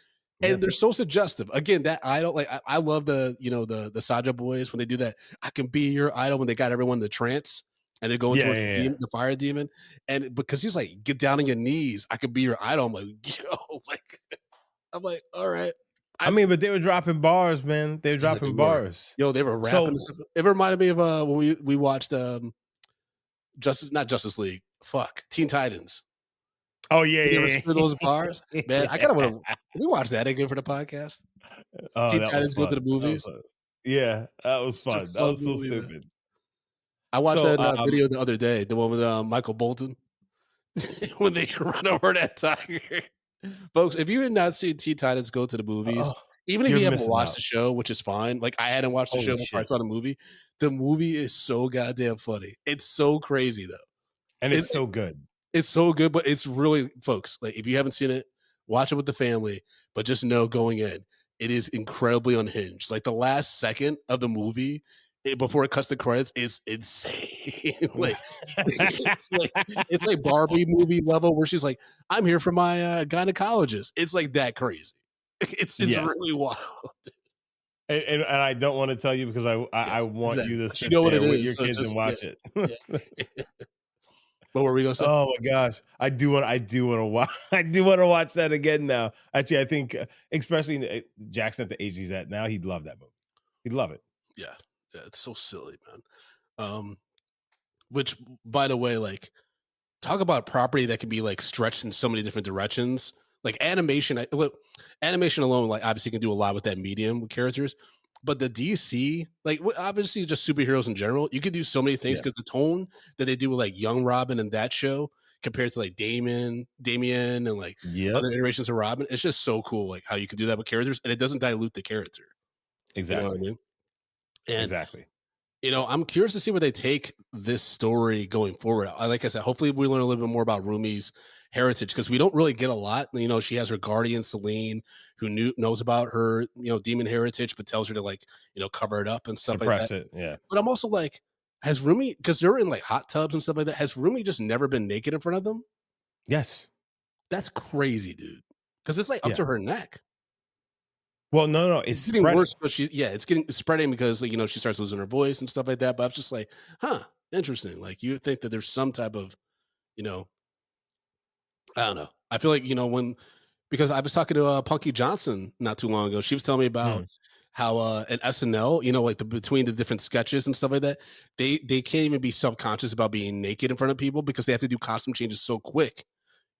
Yeah. and they're so suggestive. Again, that idol, like I love the the Saja boys when they do that. I can be your idol when they got everyone in the trance and they go into Yeah, like yeah, yeah. the fire demon, and because he's like, get down on your knees. I could be your idol. I'm like, yo, like I'm like, all right. I I mean, but they were dropping bars, man. They were Yeah, they dropping were. bars. Yo, they were rapping and So stuff. It reminded me of when we watched Justice, not Justice League. Fuck, Teen Titans. oh, yeah, You ever yeah, spit those bars? yeah. Man, I kinda wanna we watch that again for the podcast. Oh, Teen that was Titans Go to the fun. That was Movies. fun. Yeah, that was Such a fun. That fun was so movie, man. stupid. I watched So, that, video the other day, the one with, Michael Bolton, when they run over that tiger. Folks, if you had not seen Teen Titans Go to the Movies, oh, even if you're you haven't missing watched out. the show, which is fine, like, I hadn't watched the Holy show before I shit. saw the movie is so goddamn funny. It's so crazy, though. And it's It so good. It's so good, but it's really folks, like, if you haven't seen it, watch it with the family, but just know going in, it is incredibly unhinged. Like, the last second of the movie, before it cuts the credits is insane. Like, it's like Barbie movie level where she's like, "I'm here for my, gynecologist." It's like that crazy. It's Yeah. really wild. And I don't wanna tell you because I Yes, want you exactly. to But you sit know what it there with is, your so kids and just yeah, watch it. yeah. What were we gonna say? Oh my gosh. I do wanna I do wanna watch that again now. Actually, I think, especially in Jackson at the age he's at now, he'd love that movie. He'd love it. Yeah. Yeah, it's so silly, man. Um Which, by the way, like, talk about property that can be like stretched in so many different directions. Like animation, look, animation alone, like obviously can do a lot with that medium with characters. But the DC, like obviously just superheroes in general, you can do so many things Yeah. because the tone that they do with like Young Robin and that show compared to like Damien, and like Yep. other iterations of Robin, it's just so cool. Like how you can do that with characters, and it doesn't dilute the character. You know what I Exactly. mean? And Exactly. I'm curious to see where they take this story going forward. Like I said, hopefully we learn a little bit more about Rumi's heritage because we don't really get a lot. She has her guardian Celine, who knows about her, demon heritage, but tells her to like, cover it up and stuff like that. Suppress it. Yeah. But I'm also like, has Rumi, because they're in like hot tubs and stuff like that, has Rumi just never been naked in front of them? Yes. That's crazy, dude. Because it's like up Yeah. to her neck. Well, no, no, it's It's getting spreading. worse, but it's getting spreading because like, she starts losing her voice and stuff like that. But I'm just like, huh, interesting. Like you would think that there's some type of, you know, I don't know. I feel like, because I was talking to Punky Johnson not too long ago. She was telling me about Mm. how at SNL, like between the different sketches and stuff like that, they can't even be subconscious about being naked in front of people because they have to do costume changes so quick,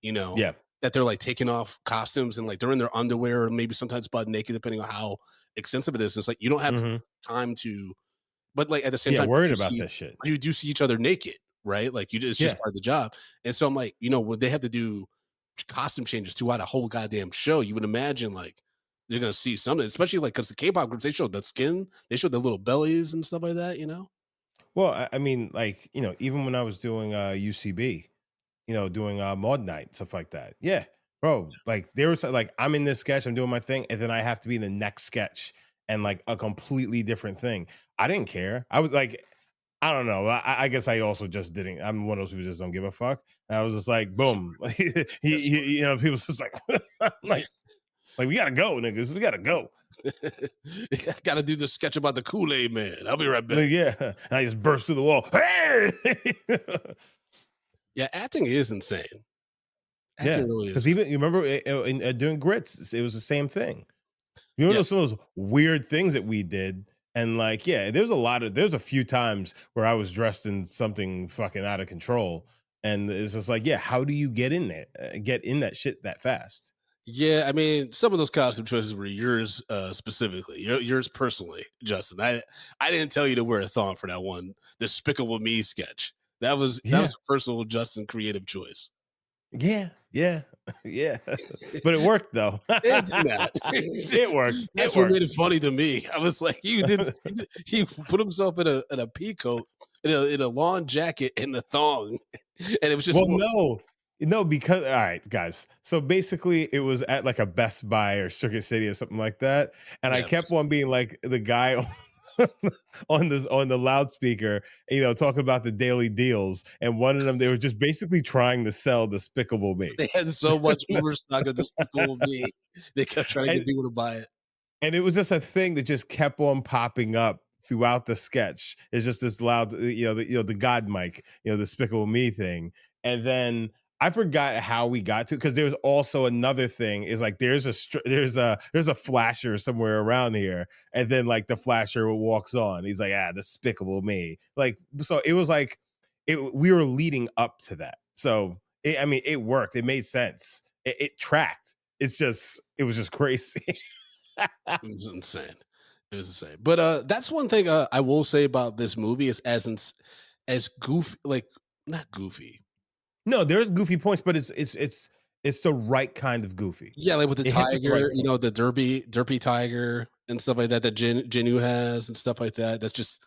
you know, Yeah. that they're like taking off costumes and like they're in their underwear or maybe sometimes butt naked, depending on how extensive it is. It's like you don't have Mhm. time to, but like at the same Yeah, time, worried about that shit. you do see each other naked, right? Like it's just Yeah. part of the job. And so I'm like, when they have to do costume changes throughout a whole goddamn show, you would imagine like they're gonna see something, especially like because the K-pop groups they showed the skin, they showed the little bellies and stuff like that. Well, I mean, like, even when I was doing UCB, doing mod night, stuff like that. Yeah. Bro, like there was like I'm in this sketch, I'm doing my thing, and then I have to be in the next sketch and like a completely different thing. I didn't care. I was like, I don't know. I guess I also just didn't. I'm one of those people who just don't give a fuck. And I was just like, That's boom. that's People just like, like, like we gotta go, niggas. We gotta go. I gotta do the sketch about the Kool-Aid man. I'll be right back. Like, yeah. And I just burst through the wall. Hey! Yeah, acting is insane. Yeah, Acting really because is. even you remember doing grits, it was the same thing. You know, Yes. some of those weird things that we did, and like, yeah, there's a few times where I was dressed in something fucking out of control, and it's just like, yeah, how do you get in there, get in that shit that fast? Yeah, I mean, some of those costume choices were yours specifically, yours personally, Justin. I didn't tell you to wear a thong for that one Despicable Me sketch. That was Yeah, a personal Justin creative choice. yeah, yeah, yeah. But it worked though. It did not. It's It just- worked. It that's what made worked. it funny to me. I was like, he put himself in a pea coat, in a lawn jacket, and a thong, and it was just Well, no, because all right, guys. So basically, it was at like a Best Buy or Circuit City or something like that, and I yeah, kept on being like the guy on the loudspeaker, talking about the daily deals, and one of them they were just basically trying to sell Despicable Me. They had so much overstock of Despicable Me. They kept trying to and get people to buy it. and it was just a thing that just kept on popping up throughout the sketch. It's just this loud, the God mic, Despicable Me thing, and then I forgot how we got to, because there's also another thing is like there's a flasher somewhere around here, and then like the flasher walks on. He's like, Despicable Me, like, so it was like we were leading up to that, so I mean it worked. It made sense. It tracked. It was just crazy. It was insane. It was insane. But that's one thing I will say about this movie is as goofy, like not goofy. No, there's goofy points, but it's the right kind of goofy. Yeah, like with the It hits at the right tiger, point. the derpy tiger and stuff like that that Jinu has and stuff like that. That's just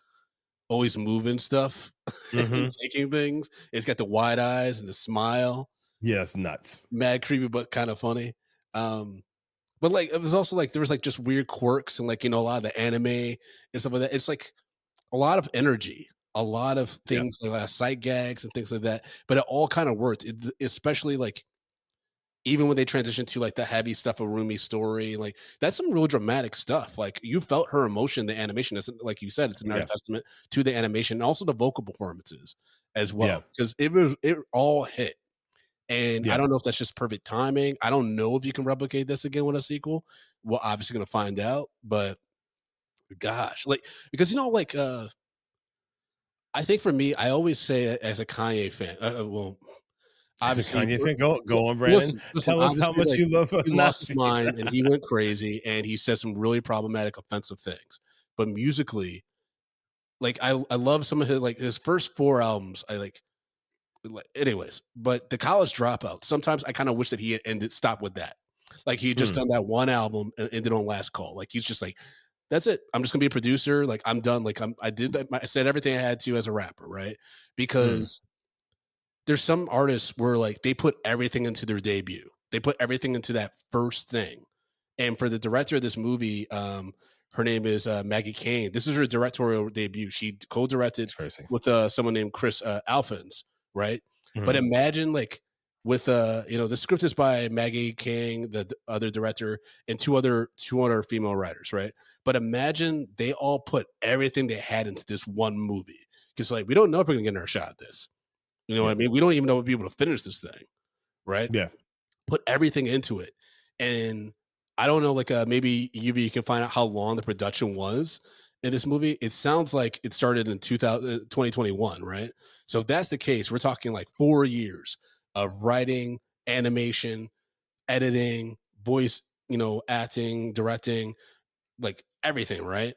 always moving stuff and Mhm. taking things. It's got the wide eyes and the smile. Yeah, it's nuts. Mad creepy, but kind of funny. Um, but like it was also like there was like just weird quirks and like a lot of the anime and stuff like that. It's like a lot of energy, a lot of Yeah, things like sight gags and things like that. But it all kind of worked, especially like even when they transitioned to like the heavy stuff of Rumi's story. Like that's some real dramatic stuff. Like you felt her emotion, the animation. It's like you said, it's another yeah, testament to the animation and also the vocal performances as yeah, well because it all hit. And I yeah. don't know if that's just perfect timing. I don't know if you can replicate this again with a sequel. We're obviously going to find out, but gosh, like because like I think for me, I always say it as a Kanye fan. Well, As a obviously, Kanye fan, go on, Brandon. listen. Tell us how Obviously, much like you love he lost his Nazi. mind and he went crazy and he said some really problematic, offensive things. But musically, like I love some of his first four albums. Anyways, but the college dropout. Sometimes I kind of wish that he had stopped with that. Like he had just Mm, done that one album and ended on Last Call. Like he's just like, that's it. I'm just gonna be a producer. Like I'm done. Like I did that. I said everything I had to as a rapper, right? mm. Because there's some artists where like they put everything into their debut. They put everything into that first thing. And for the director of this movie, her name is Maggie Kane. This is her directorial debut. She co-directed It's crazy. with someone named Chris Alphins, right? But Mhm. imagine like with the script is by Maggie King, the other director, and two other female writers, right? But imagine they all put everything they had into this one movie. Because like we don't know if we're gonna get our shot at this. You know what Yeah, I mean? We don't even know if we'll be able to finish this thing, right? yeah. Put everything into it. And I don't know, like maybe you can find out how long the production was in this movie. It sounds like it started in 2021, right? So if that's the case, we're talking like 4 years of writing, animation, editing, voice, acting, directing, like everything, right?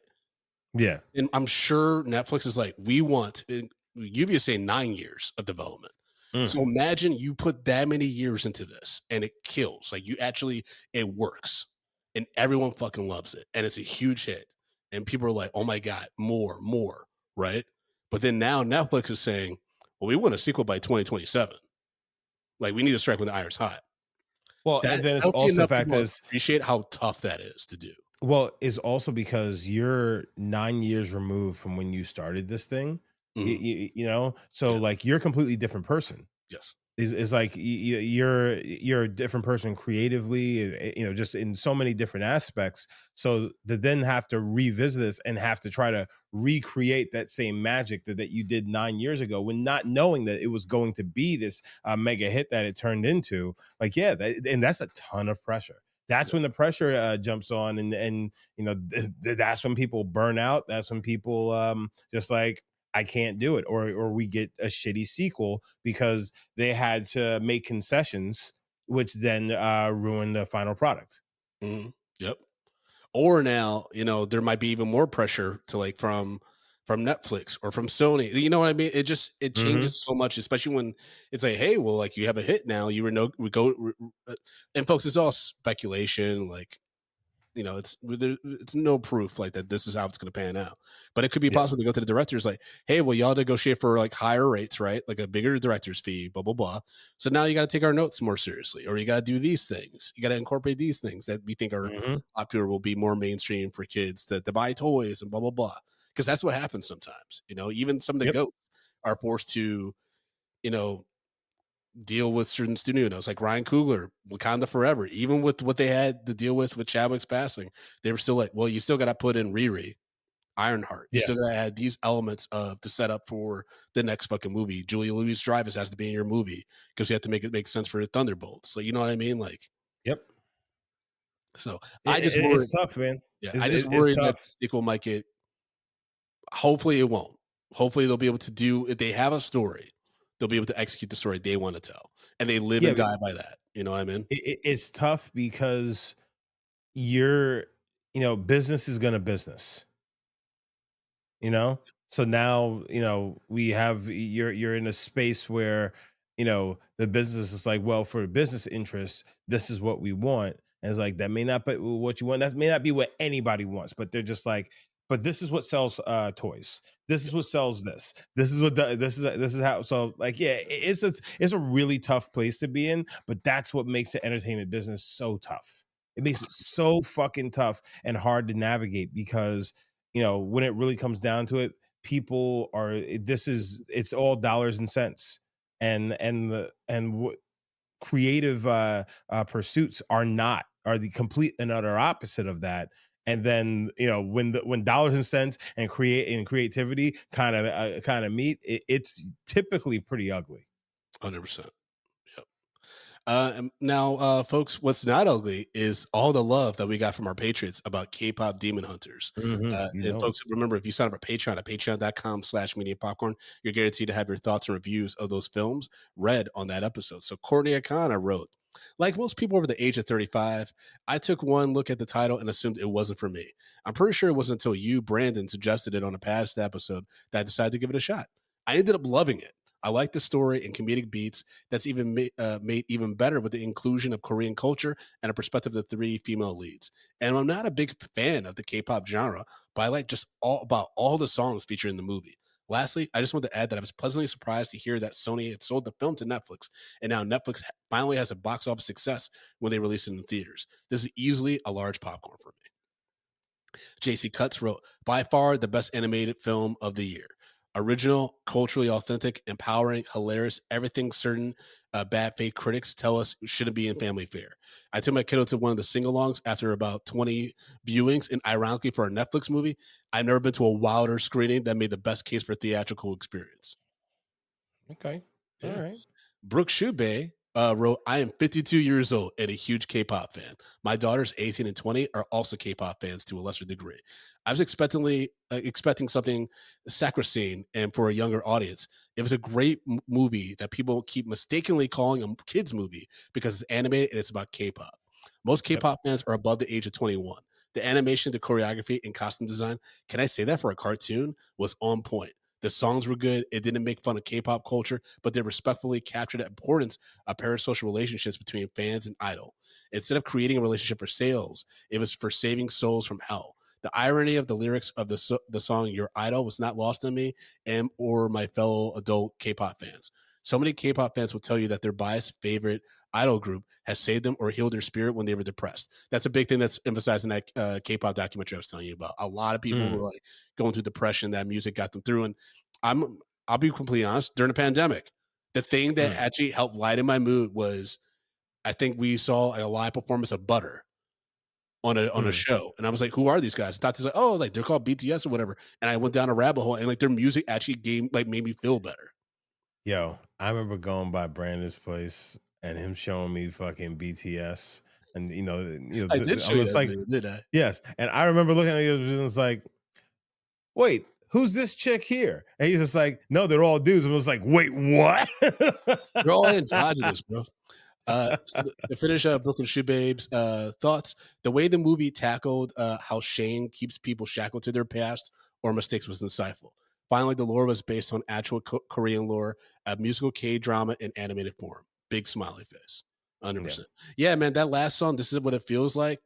Yeah. And I'm sure Netflix is like, we want, Uvia say 9 years of development. Mm. So imagine you put that many years into this and it kills. Like you actually, it works and everyone fucking loves it. And it's a huge hit. And people are like, oh my God, more, right? But then now Netflix is saying, well, we want a sequel by 2027. Like we need to strike when the iron's hot. Well, That and then I it's don't think also the enough fact people is, appreciate how tough that is to do. well, is also because you're 9 years removed from when you started this thing. Mhm. So Yeah. like you're a completely different person. Yes. Is like you're a different person creatively, just in so many different aspects. So to then have to revisit this and have to try to recreate that same magic that you did 9 years ago, when not knowing that it was going to be this mega hit that it turned into, like, yeah, and that's a ton of pressure. That's Yeah. when the pressure jumps on, and that's when people burn out. That's when people just like, I can't do it, or we get a shitty sequel because they had to make concessions, which then ruin the final product. Mhm. Yep. Or now, there might be even more pressure to like from Netflix or from Sony. You know what I mean? It Hmm. changes so much, especially when it's like, hey, well, like you have a hit now. You were no we go and folks, it's all speculation. Like it's no proof like that. This is how it's going to pan out, but it could be Yeah. possible to go to the directors like, hey, well, y'all negotiate for like higher rates, right? Like a bigger director's fee, blah blah blah. So now you got to take our notes more seriously, or you got to do these things. You got to incorporate these things that we think are Hmm. popular, will be more mainstream for kids to buy toys and blah blah blah. because that's what happens sometimes. Even some of the Yep. goats are forced to, you know, deal with certain studios like Ryan Coogler, Wakanda Forever. Even with what they had to deal with Chadwick's passing, they were still like, well, you still got to put in Riri, Ironheart. You Yeah. still got to add these elements of to set up for the next fucking movie. Julia Louis Dreyfus has to be in your movie because you have to make it make sense for the Thunderbolts. So you know what I mean? Like, Yep. so It, I just it, worry. it's tough, man. Yeah, It's I just it's worry that tough. the sequel might get. Hopefully, it won't. Hopefully, they'll be able to do if they have a story, they'll be able to execute the story they want to tell, and they live Yeah, and die by that. You know what I mean? it's tough because you're, business is gonna business. you know so now we have you're in a space where the business is like, well, for business interests, this is what we want, and it's like that may not be what you want, that may not be what anybody wants, but they're just like, but this is what sells toys, this is what sells this is what this is how, so like, yeah, it's a really tough place to be in, but that's what makes the entertainment business so tough. It makes it so fucking tough and hard to navigate because when it really comes down to it, people are, it's all dollars and cents. And creative pursuits are the complete and utter opposite of that. And then when dollars and cents and creativity kind of meet, it's typically pretty ugly. 100%. Now, folks, what's not ugly is all the love that we got from our patriots about K-pop Demon Hunters. You And know it. folks, remember, if you sign up for Patreon at patreon.com/media popcorn, you're guaranteed to have your thoughts and reviews of those films read on that episode. So Courtney O'Connor wrote, like most people over the age of 35, I took one look at the title and assumed it wasn't for me. I'm pretty sure it wasn't until you, Brandon, suggested it on a past episode that I decided to give it a shot. I ended up loving it. I like the story and comedic beats that's even made even better with the inclusion of Korean culture and a perspective of the three female leads. And I'm not a big fan of the K-pop genre, but I like just all the songs featured in the movie. Lastly, I just want to add that I was pleasantly surprised to hear that Sony had sold the film to Netflix, and now Netflix finally has a box office success when they release it in the theaters. This is easily a large popcorn for me. JC Cuts wrote, by far the best animated film of the year. Original, culturally authentic, empowering, hilarious, everything certain bad faith critics tell us shouldn't be in family fare. I took my kiddo to one of the sing-alongs after about 20 viewings, and ironically for a Netflix movie, I've never been to a wilder screening that made the best case for theatrical experience. Okay. All Yeah. right. Brooke Shube wrote, I am 52 years old and a huge K-pop fan. My daughters, 18 and 20, are also K-pop fans to a lesser degree. I was expecting something saccharine and for a younger audience. It was a great movie that people keep mistakenly calling a kids movie because it's animated and it's about K-pop. Most Yep. K-pop fans are above the age of 21. The animation, the choreography, and costume design, can I say that for a cartoon, was on point. The songs were good. It didn't make fun of K-pop culture, but they respectfully captured the importance of parasocial relationships between fans and idol. Instead of creating a relationship for sales, it was for saving souls from hell. The irony of the lyrics of the song "Your Idol" was not lost on me and or my fellow adult K-pop fans. So many K-pop fans will tell you that their biased favorite idol group has saved them or healed their spirit when they were depressed. That's a big thing that's emphasized in that K-pop documentary I was telling you about. A lot of people Mm, were like going through depression. That music got them through, and I'm I'll be completely honest. During the pandemic, the thing that mm, actually helped lighten my mood was I think we saw a live performance of Butter on a mm. show, and I was like, "Who are these guys?" I thought this like, "Oh, like they're called BTS or whatever," and I went down a rabbit hole, and like their music actually made me feel better. Yo, I remember going by Brandon's place and him showing me fucking BTS, and I did show I'm you just that like, video, didn't I? yes, and I remember looking at you and was like, wait, who's this chick here? And he's just like, no, they're all dudes. And I was like, wait, what? They're all androgynous, bro. To finish up Brooklyn Shoe Babes thoughts, the way the movie tackled how shame keeps people shackled to their past or mistakes was insightful. Finally, the lore was based on actual Korean lore, a musical K drama in animated form. Big smiley face, Yeah. 100%. Yeah, man, that last song, "This Is What It Feels Like."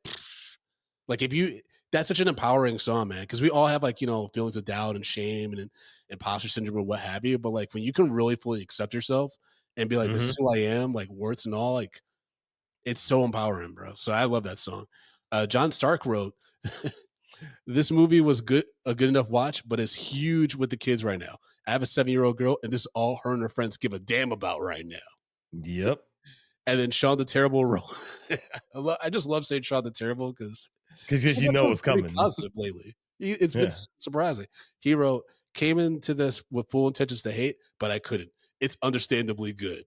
Like if you, that's such an empowering song, man, because we all have like feelings of doubt and shame and imposter syndrome or what have you. But like when you can really fully accept yourself and be like, "This Hmm. is who I am," like warts and all, like it's so empowering, bro. So I love that song. John Stark wrote, This movie was a good enough watch, but it's huge with the kids right now. I have a 7-year-old girl, and this is all her and her friends give a damn about right now. Yep. And then Sean the Terrible role. I just love saying Sean the Terrible because Because he's you know been what's pretty coming. positive lately. It's been Yeah. surprising. He wrote, "Came into this with full intentions to hate, but I couldn't. It's understandably good."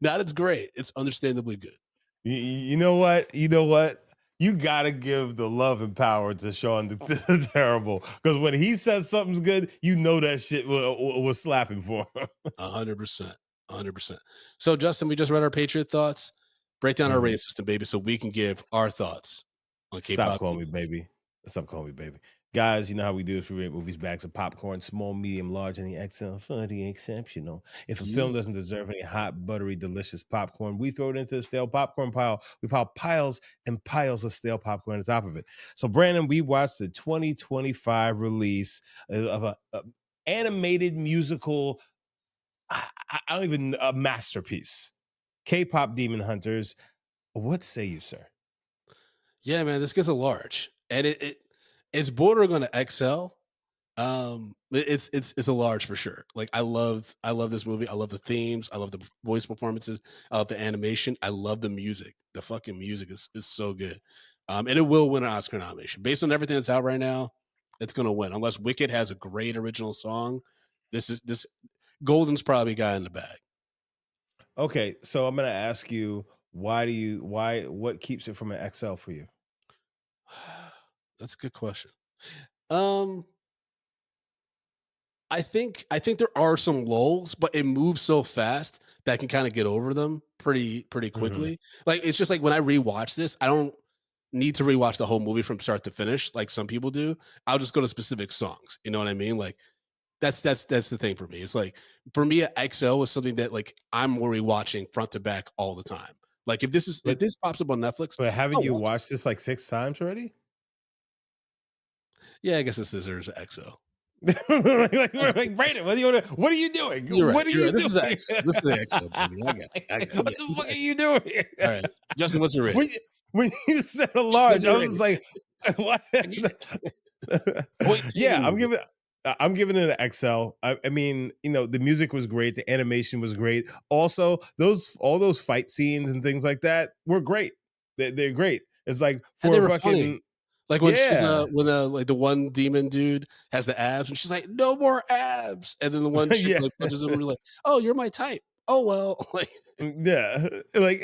Not it's great. It's understandably good. You know what? You know what? You gotta give the love and power to Sean the Terrible, because when he says something's good, you know that shit was slapping for him. 100%. 100%. So, Justin, we just read our Patriot thoughts. Break down our Mhm. rating system, baby, so we can give our thoughts on Stop K-pop calling me Demon Hunters. baby. Stop calling me baby. Guys, you know how we do this. We rate movies, bags of popcorn, small, medium, large, and the XL for the exceptional. If a Yeah. film doesn't deserve any hot, buttery, delicious popcorn, we throw it into the stale popcorn pile. We pile piles and piles of stale popcorn on top of it. So, Brandon, we watched the 2025 release of a animated musical. I don't even a masterpiece. K-pop Demon Hunters. What say you, sir? Yeah, man, this gets a large. And it's bordering on an XL. It's a large for sure. Like I love this movie. I love the themes. I love the voice performances. I love the animation. I love the music. The fucking music is so good. And it will win an Oscar nomination based on everything that's out right now. It's gonna win unless Wicked has a great original song. This Golden's probably got in the bag. Okay, so I'm gonna ask you, why what keeps it from an XL for you? That's a good question. Um, I think there are some lulls, but it moves so fast that I can kind of get over them pretty Mhm. quickly. Like it's just like when I rewatch this, I don't need to rewatch the whole movie from start to finish like some people do. I'll just go to specific songs. You know what I mean? Like that's the thing for me. It's like for me, XL was something that like I'm rewatching front to back all the time. Like if But this pops up on Netflix, haven't I'll you watch it. watched this like 6 times already? Yeah, I guess this deserves an XL. Like, we're That's like, "Brandon, what are you doing? You're right. What are You're you right. This is doing?" XL. This is the XL, baby. I got it. What Yeah, the this is fuck are you XL. doing? All right. Justin, what's your rating? When when you said a Justin, what's large, I your was rating? just like, "What?" I get it. Point Yeah, taken, baby. I'm giving it an XL. I mean, the music was great, the animation was great. Also, those all those fight scenes and things like that were great. They're great. It's like And for they a were funny. fucking Like yeah. when like the one demon dude has the abs and she's like, "No more abs." And then the one chick Yeah. like punches him and like, "Oh, you're my type." Oh well. Like Yeah, like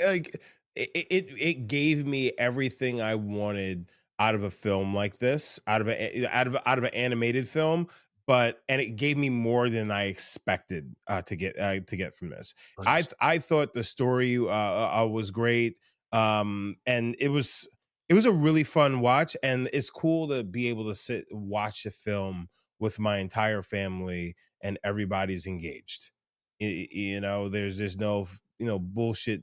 it gave me everything I wanted out of a film like this, out of an animated film, and it gave me more than I expected to get from this. I thought the story was great, and it was a really fun watch, and it's cool to be able to sit watch a film with my entire family and everybody's engaged. There's no bullshit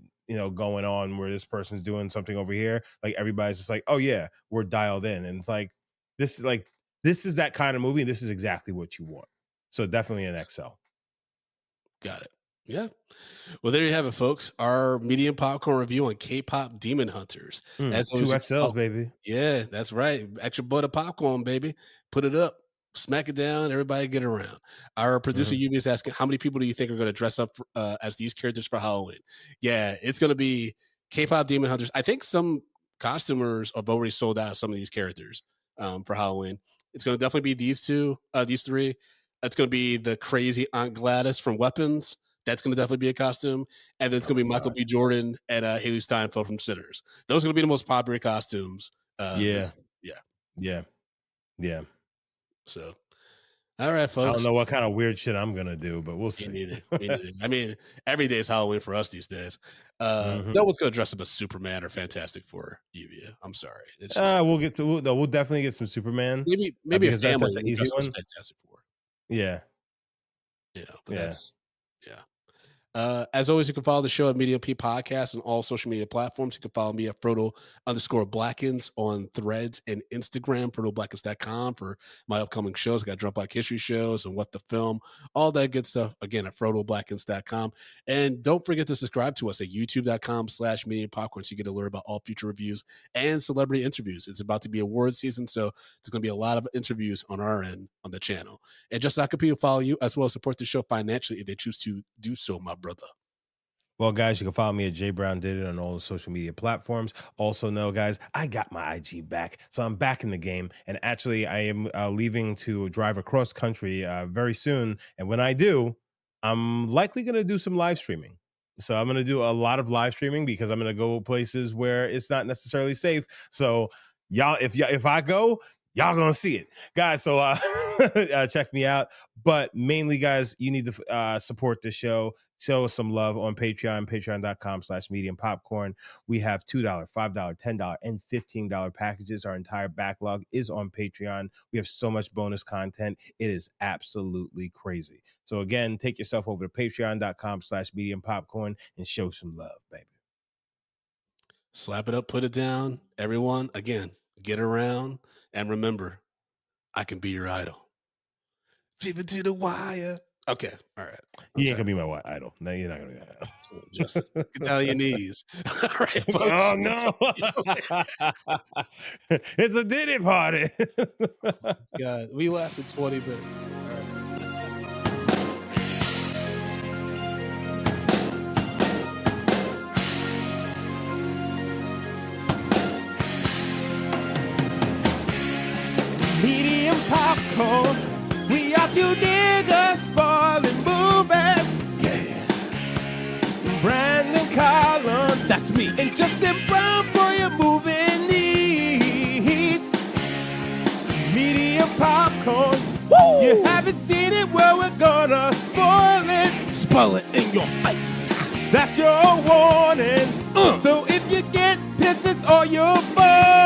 going on where this person's doing something over here, like everybody's just like, oh yeah, we're dialed in, and it's like this is that kind of movie, and this is exactly what you want. So definitely an XL. got it. Yeah. Well, there you have it, folks. Our medium popcorn review on K-pop Demon Hunters. As Two always, you can XLs, baby. yeah, that's right. Extra butter popcorn, baby. Put it up, smack it down. Everybody get around. Our producer Mhm. Yuvi is asking, how many people do you think are going to dress up as these characters for Halloween? Yeah, it's going to be K-pop Demon Hunters. I think some costumers have already sold out of some of these characters for Halloween. It's going to definitely be these three. It's going to be the crazy Aunt Gladys from Weapons. That's going to definitely be a costume. And then it's Oh going to my be Michael god. B. Jordan and Haley Steinfeld from Sinners. Those are going to be the most popular costumes Yeah, this yeah. yeah, yeah. So, all right, I don't folks. know what kind of weird shit I'm gonna do, but we'll Me see. neither. Me neither. I mean, every day is Halloween for us these days. Mhm. No one's going to dress up as Superman or Fantastic Four, Lluvia. I'm sorry. It's just We'll definitely get some Superman, maybe a because family that's an will easy dress up as one. Fantastic Four. Yeah, But yeah. that's yeah. As always, you can follow the show at Medium P Podcast on all social media platforms. You can follow me at Frodo_Blackens on Threads and Instagram, FrodoBlackens.com for my upcoming shows. I got Drunk Black History shows and What the Film, all that good stuff. Again, at FrodoBlackens.com. And don't forget to subscribe to us at YouTube.com/Medium Popcorn so you get alert about all future reviews and celebrity interviews. It's about to be award season, so there's going to be a lot of interviews on our end on the channel. And just so I can people follow you as well as support the show financially if they choose to do so, my brother. Well, guys, you can follow me at J Brown Did It on all the social media platforms. Also, know, guys, I got my IG back, so I'm back in the game. And actually, I am leaving to drive across country very soon. And when I do, I'm likely going to do some live streaming. So I'm going to do a lot of live streaming because I'm going to go places where it's not necessarily safe. So if I go, y'all gonna see it, guys. So check me out. But mainly, guys, you need to support the show. Show us some love on Patreon, patreon.com/medium popcorn. We have $2, $5, $10, and $15 packages. Our entire backlog is on Patreon. We have so much bonus content. It is absolutely crazy. So again, take yourself over to patreon.com/medium popcorn and show some love, baby. Slap it up, put it down. Everyone, again, get around. And remember, I can be your idol. Flip it to the wire. Okay. All right. You ain't gonna be my idol. No, you're not gonna be my idol. Justin, get down on your knees. All right, folks. Oh no. It's a Diddy party. God, we lasted 20 minutes. All right. Medium popcorn. We are two niggas spoiling movies. Yeah. Brandon Collins, that's me. And Justin Brown for your movie needs. Medium popcorn. Woo! You haven't seen it, well, we're gonna spoil it. Spoil it in your face. That's your warning. So if you get pissed, it's all your fault.